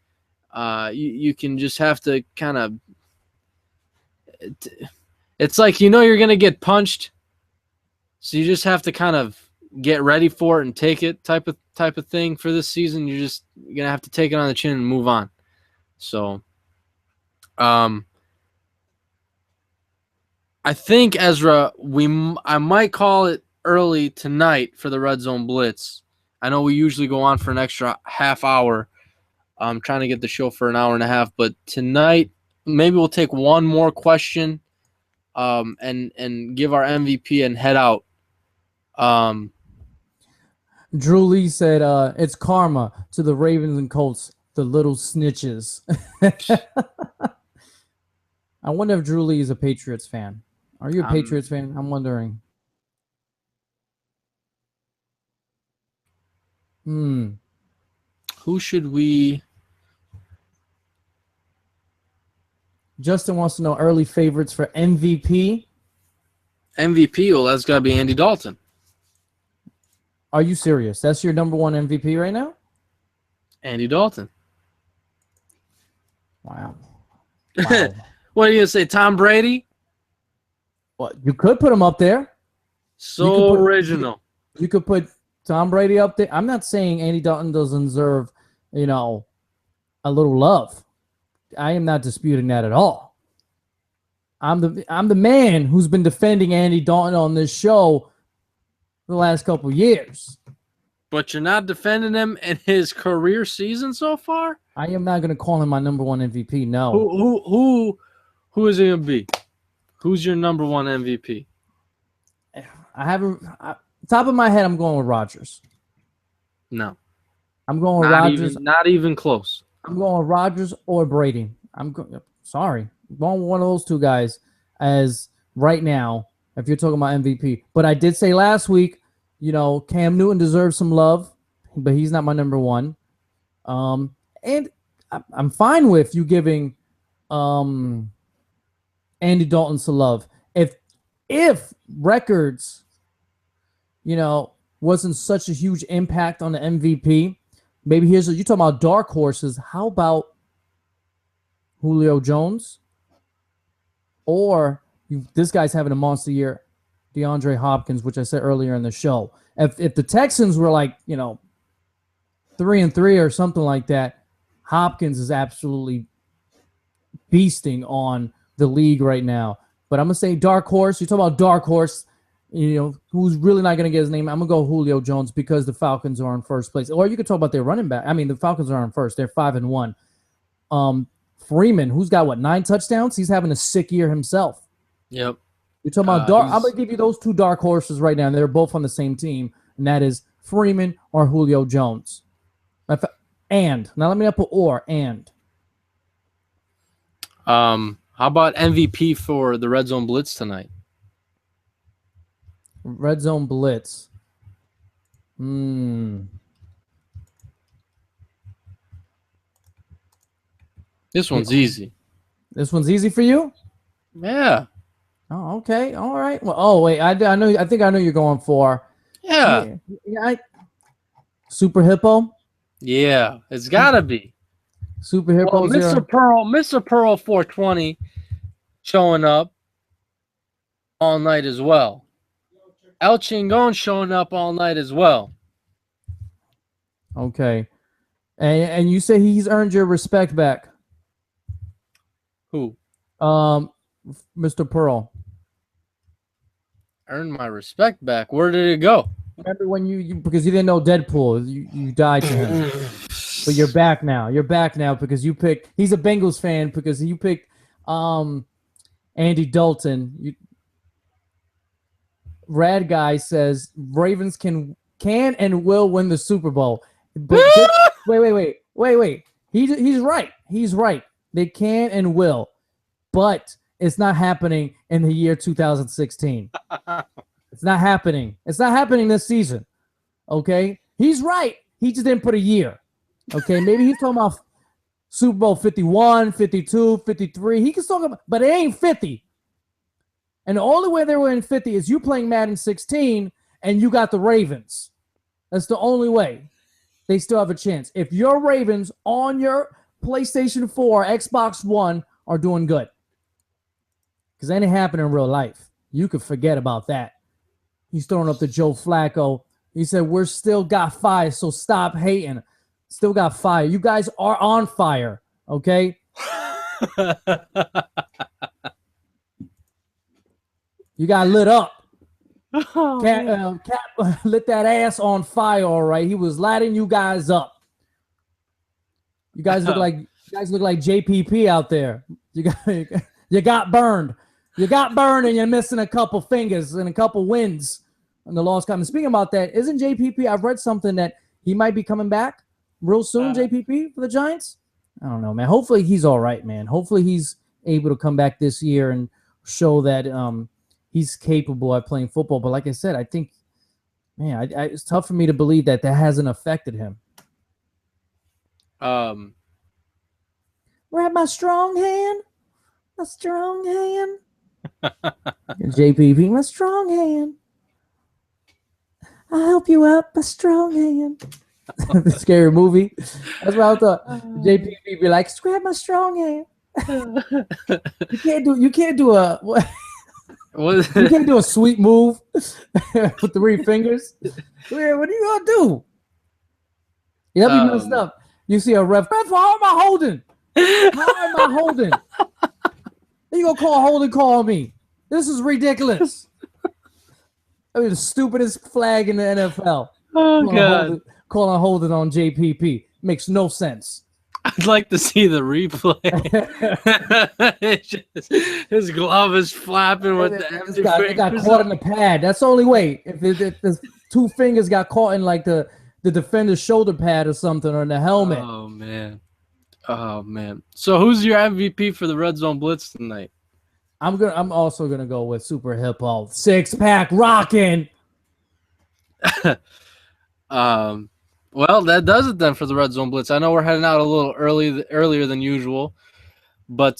You can just have to kind of it's like you're going to get punched, so you just have to kind of get ready for it and take it type of thing for this season. You're going to have to take it on the chin and move on. So I think, Ezra, I might call it early tonight for the Red Zone Blitz. I know we usually go on for an extra half hour. I'm trying to get the show for an hour and a half, but tonight maybe we'll take one more question and give our MVP and head out. Drew Lee said, it's karma to the Ravens and Colts, the little snitches. I wonder if Drew Lee is a Patriots fan. Are you a Patriots fan? I'm wondering. Who should we... Justin wants to know early favorites for MVP. MVP? Well, that's got to be Andy Dalton. Are you serious? That's your number one MVP right now? Andy Dalton. Wow. What are you going to say, Tom Brady? Well, you could put him up there. Original. You could put Tom Brady up there. I'm not saying Andy Dalton doesn't deserve, a little love. I am not disputing that at all. I'm the man who's been defending Andy Dalton on this show for the last couple of years. But you're not defending him in his career season so far? I am not going to call him my number one MVP. No. Who is he going to be? Who's your number one MVP? Top of my head, I'm going with Rodgers. No. I'm going with Rodgers. Not even close. I'm going with Rodgers or Brady. Sorry. I'm going with one of those two guys as right now, if you're talking about MVP. But I did say last week, Cam Newton deserves some love, but he's not my number one. And I'm fine with you giving Andy Dalton some love. If records, wasn't such a huge impact on the MVP, maybe you're talking about dark horses. How about Julio Jones? Or this guy's having a monster year, DeAndre Hopkins, which I said earlier in the show. If the Texans were 3-3 or something like that, Hopkins is absolutely beasting on the league right now. But I'm going to say dark horse. You talk about dark horse, who's really not going to get his name. I'm going to go Julio Jones because the Falcons are in first place. Or you could talk about their running back. I mean, the Falcons are in first. They're 5-1. Freeman, who's got 9 touchdowns? He's having a sick year himself. Yep. You're talking about dark. I'm going to give you those two dark horses right now. And they're both on the same team, and that is Freeman or Julio Jones. And now let me not put or and. How about MVP for the Red Zone Blitz tonight? Red Zone Blitz. This one's easy. This one's easy for you? Yeah. Oh, okay. All right. Well, oh wait, I know. I think I know you're going for. Yeah. Super Hippo. Yeah. It's gotta be. Super Hippo. Well, Mr. Pearl 420 showing up all night as well. El Chingon showing up all night as well. Okay. And you say he's earned your respect back. Who? Mr. Pearl. Earned my respect back. Where did it go? Remember when you because you didn't know Deadpool, you died to him. But you're back now. You're back now because you picked. He's a Bengals fan because you picked Andy Dalton. Rad Guy says Ravens can and will win the Super Bowl. But wait. He's right. He's right. They can and will, but it's not happening in the year 2016. It's not happening. It's not happening this season. Okay? He's right. He just didn't put a year. Okay? Maybe he's talking about Super Bowl 51, 52, 53. He can talk about, but it ain't 50. And the only way they were in 50 is you playing Madden 16 and you got the Ravens. That's the only way they still have a chance. If your Ravens on your PlayStation 4, Xbox One are doing good. Because that ain't happening in real life. You could forget about that. He's throwing up to Joe Flacco. He said, we're still got fire, so stop hating. Still got fire. You guys are on fire, okay? You got lit up. Cap lit that ass on fire, all right? He was lighting you guys up. You guys look like JPP out there. You got burned. You got burned and you're missing a couple fingers and a couple wins in the lost comment. Speaking about that, isn't JPP, I've read something that he might be coming back real soon, JPP, for the Giants? I don't know, man. Hopefully he's all right, man. Hopefully he's able to come back this year and show that he's capable at playing football. But like I said, I think, man, it's tough for me to believe that hasn't affected him. Grab my strong hand. My strong hand. JPP, my strong hand. I'll help you out, my strong hand. The scary movie. That's what I thought. JPP be like, grab my strong hand. You can't do a you can't do a sweet move with 3 fingers. What are you gonna do? That'll be messed up. You see a ref, how am I holding? How am I holding? You gonna call holding call me? This is ridiculous. I mean, the stupidest flag in the NFL. Oh, God. Calling holding on JPP. Makes no sense. I'd like to see the replay. His glove is flapping with the empty fingers. It got caught in the pad. That's the only way. If the 2 fingers got caught in like the defender's shoulder pad or something, or in the helmet. Oh, man. So who's your MVP for the Red Zone Blitz tonight? I'm also gonna go with Super Hippo. 6-pack rocking. Well, that does it then for the Red Zone Blitz. I know we're heading out a little earlier than usual, but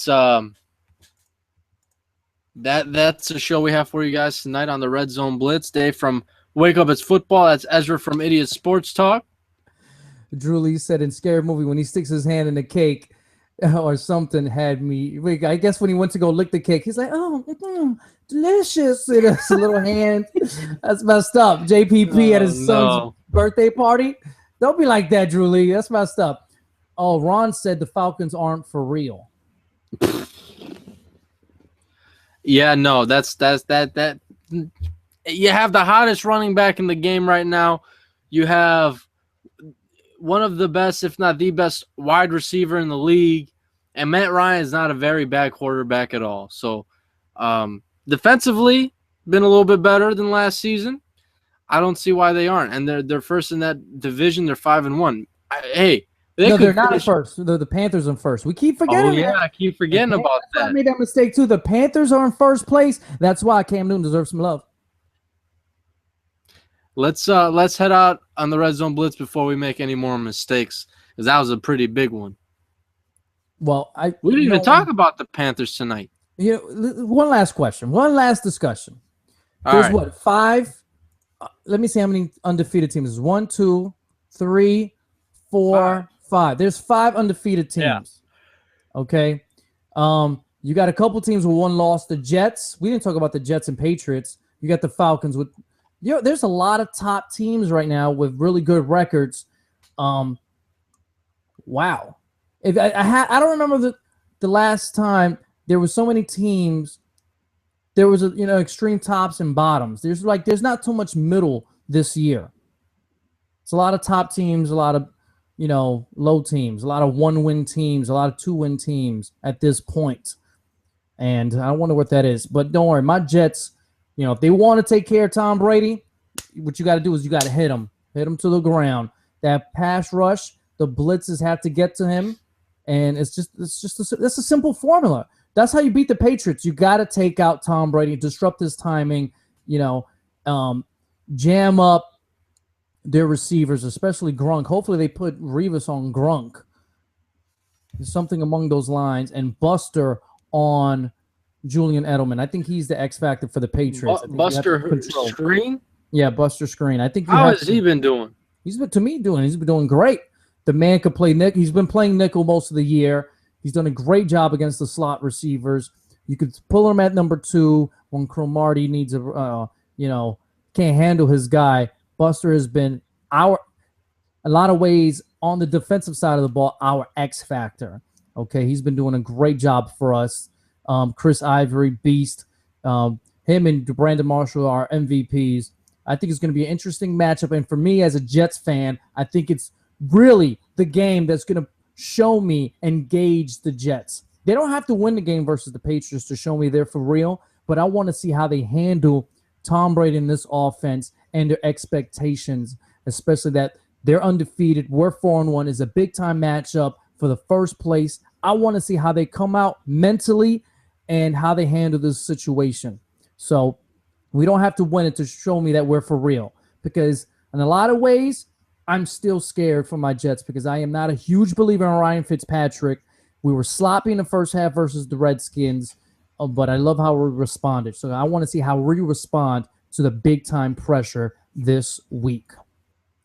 that's a show we have for you guys tonight on the Red Zone Blitz. Dave from Wake Up It's Football. That's Ezra from Idiot Sports Talk. Drew Lee said in Scary Movie when he sticks his hand in the cake or something had me. I guess when he went to go lick the cake, he's like, "Oh, delicious!" It's a little hand. That's messed up. JPP at his son's birthday party. Don't be like that, Drew Lee. That's messed up. Oh, Ron said the Falcons aren't for real. Yeah, no, that's that. You have the hottest running back in the game right now. You have one of the best, if not the best, wide receiver in the league. And Matt Ryan is not a very bad quarterback at all. So defensively, been a little bit better than last season. I don't see why they aren't. And they're first in that division. They're 5-1. They're not at first. They're the Panthers in first. We keep forgetting. Oh, yeah, I keep forgetting about that. I made that mistake too. The Panthers are in first place. That's why Cam Newton deserves some love. Let's head out on the Red Zone Blitz before we make any more mistakes, because that was a pretty big one. Well, We didn't even talk about the Panthers tonight. One last question. One last discussion. There's what, 5? Let me see how many undefeated teams. There's 1, 2, 3, 4, 5. There's 5 undefeated teams. Yeah. Okay. You got a couple teams with one loss. The Jets. We didn't talk about the Jets and Patriots. You got the Falcons with. There's a lot of top teams right now with really good records. Wow. If I don't remember the last time there was so many teams. There was extreme tops and bottoms. There's not too much middle this year. It's a lot of top teams, a lot of low teams, a lot of 1-win teams, a lot of 2-win teams at this point. And I wonder what that is. But don't worry, my Jets, if they want to take care of Tom Brady, what you got to do is you got to hit him to the ground. That pass rush, the blitzes have to get to him, and it's a simple formula. That's how you beat the Patriots. You got to take out Tom Brady, disrupt his timing, jam up their receivers, especially Gronk. Hopefully they put Revis on Gronk. There's something among those lines, and Buster on Julian Edelman. I think he's the X factor for the Patriots. Buster Skrine? Yeah, Buster Skrine. I think. How has he been doing? He's been doing great. The man could play nickel. He's been playing nickel most of the year. He's done a great job against the slot receivers. You could pull him at number 2 when Cromartie needs can't handle his guy. Buster has been a lot of ways on the defensive side of the ball, our X factor. Okay, he's been doing a great job for us. Chris Ivory, beast. Him and Brandon Marshall are MVPs. I think it's going to be an interesting matchup. And for me as a Jets fan, I think it's really the game that's going to show me and gauge the Jets. They don't have to win the game versus the Patriots to show me they're for real, but I want to see how they handle Tom Brady in this offense and their expectations, especially that they're undefeated. We're 4-1. Is a big-time matchup for the first place. I want to see how they come out mentally and how they handle this situation. So we don't have to win it to show me that we're for real, because in a lot of ways, I'm still scared for my Jets because I am not a huge believer in Ryan Fitzpatrick. We were sloppy in the first half versus the Redskins, but I love how we responded. So I want to see how we respond to the big-time pressure this week.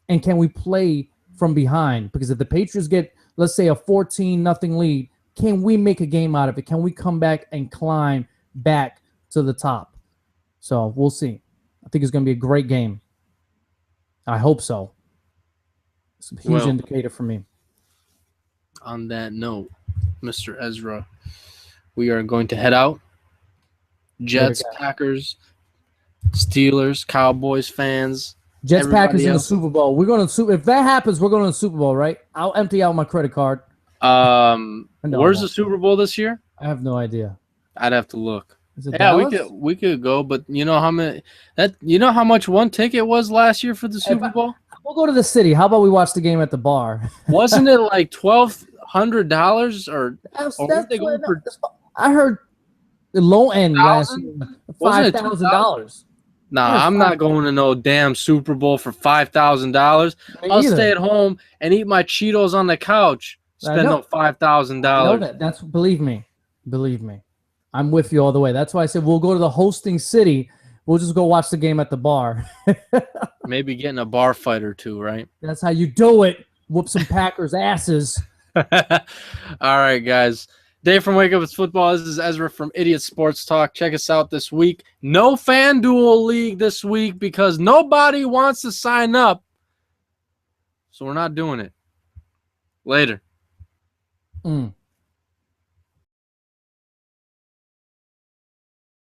And can we play from behind? Because if the Patriots get, let's say, a 14-0 lead, can we make a game out of it? Can we come back and climb back to the top? So we'll see. I think it's going to be a great game. I hope so. It's a huge indicator for me. On that note, Mr. Ezra, we are going to head out. Jets, Packers, Steelers, Cowboys fans. Jets, Packers in the Super Bowl. We're going to if that happens, we're going to the Super Bowl, right? I'll empty out my credit card. Where's the Super Bowl this year? I have no idea. I'd have to look. Is it Dallas? we could go, but you know how much one ticket was last year for the Super Bowl? We'll go to the city. How about we watch the game at the bar? Wasn't it like $1,200 or I heard the low end last year, $5,000. Nah, I'm not going to no damn Super Bowl for $5,000. I'll stay at home and eat my Cheetos on the couch. Spend no $5,000. That's believe me. I'm with you all the way. That's why I said we'll go to the hosting city. We'll just go watch the game at the bar. Maybe get in a bar fight or two, right? That's how you do it. Whoop some Packers' asses. All right, guys. Dave from Wake Up It's Football. This is Ezra from Idiot Sports Talk. Check us out this week. No FanDuel League this week because nobody wants to sign up. So we're not doing it. Later.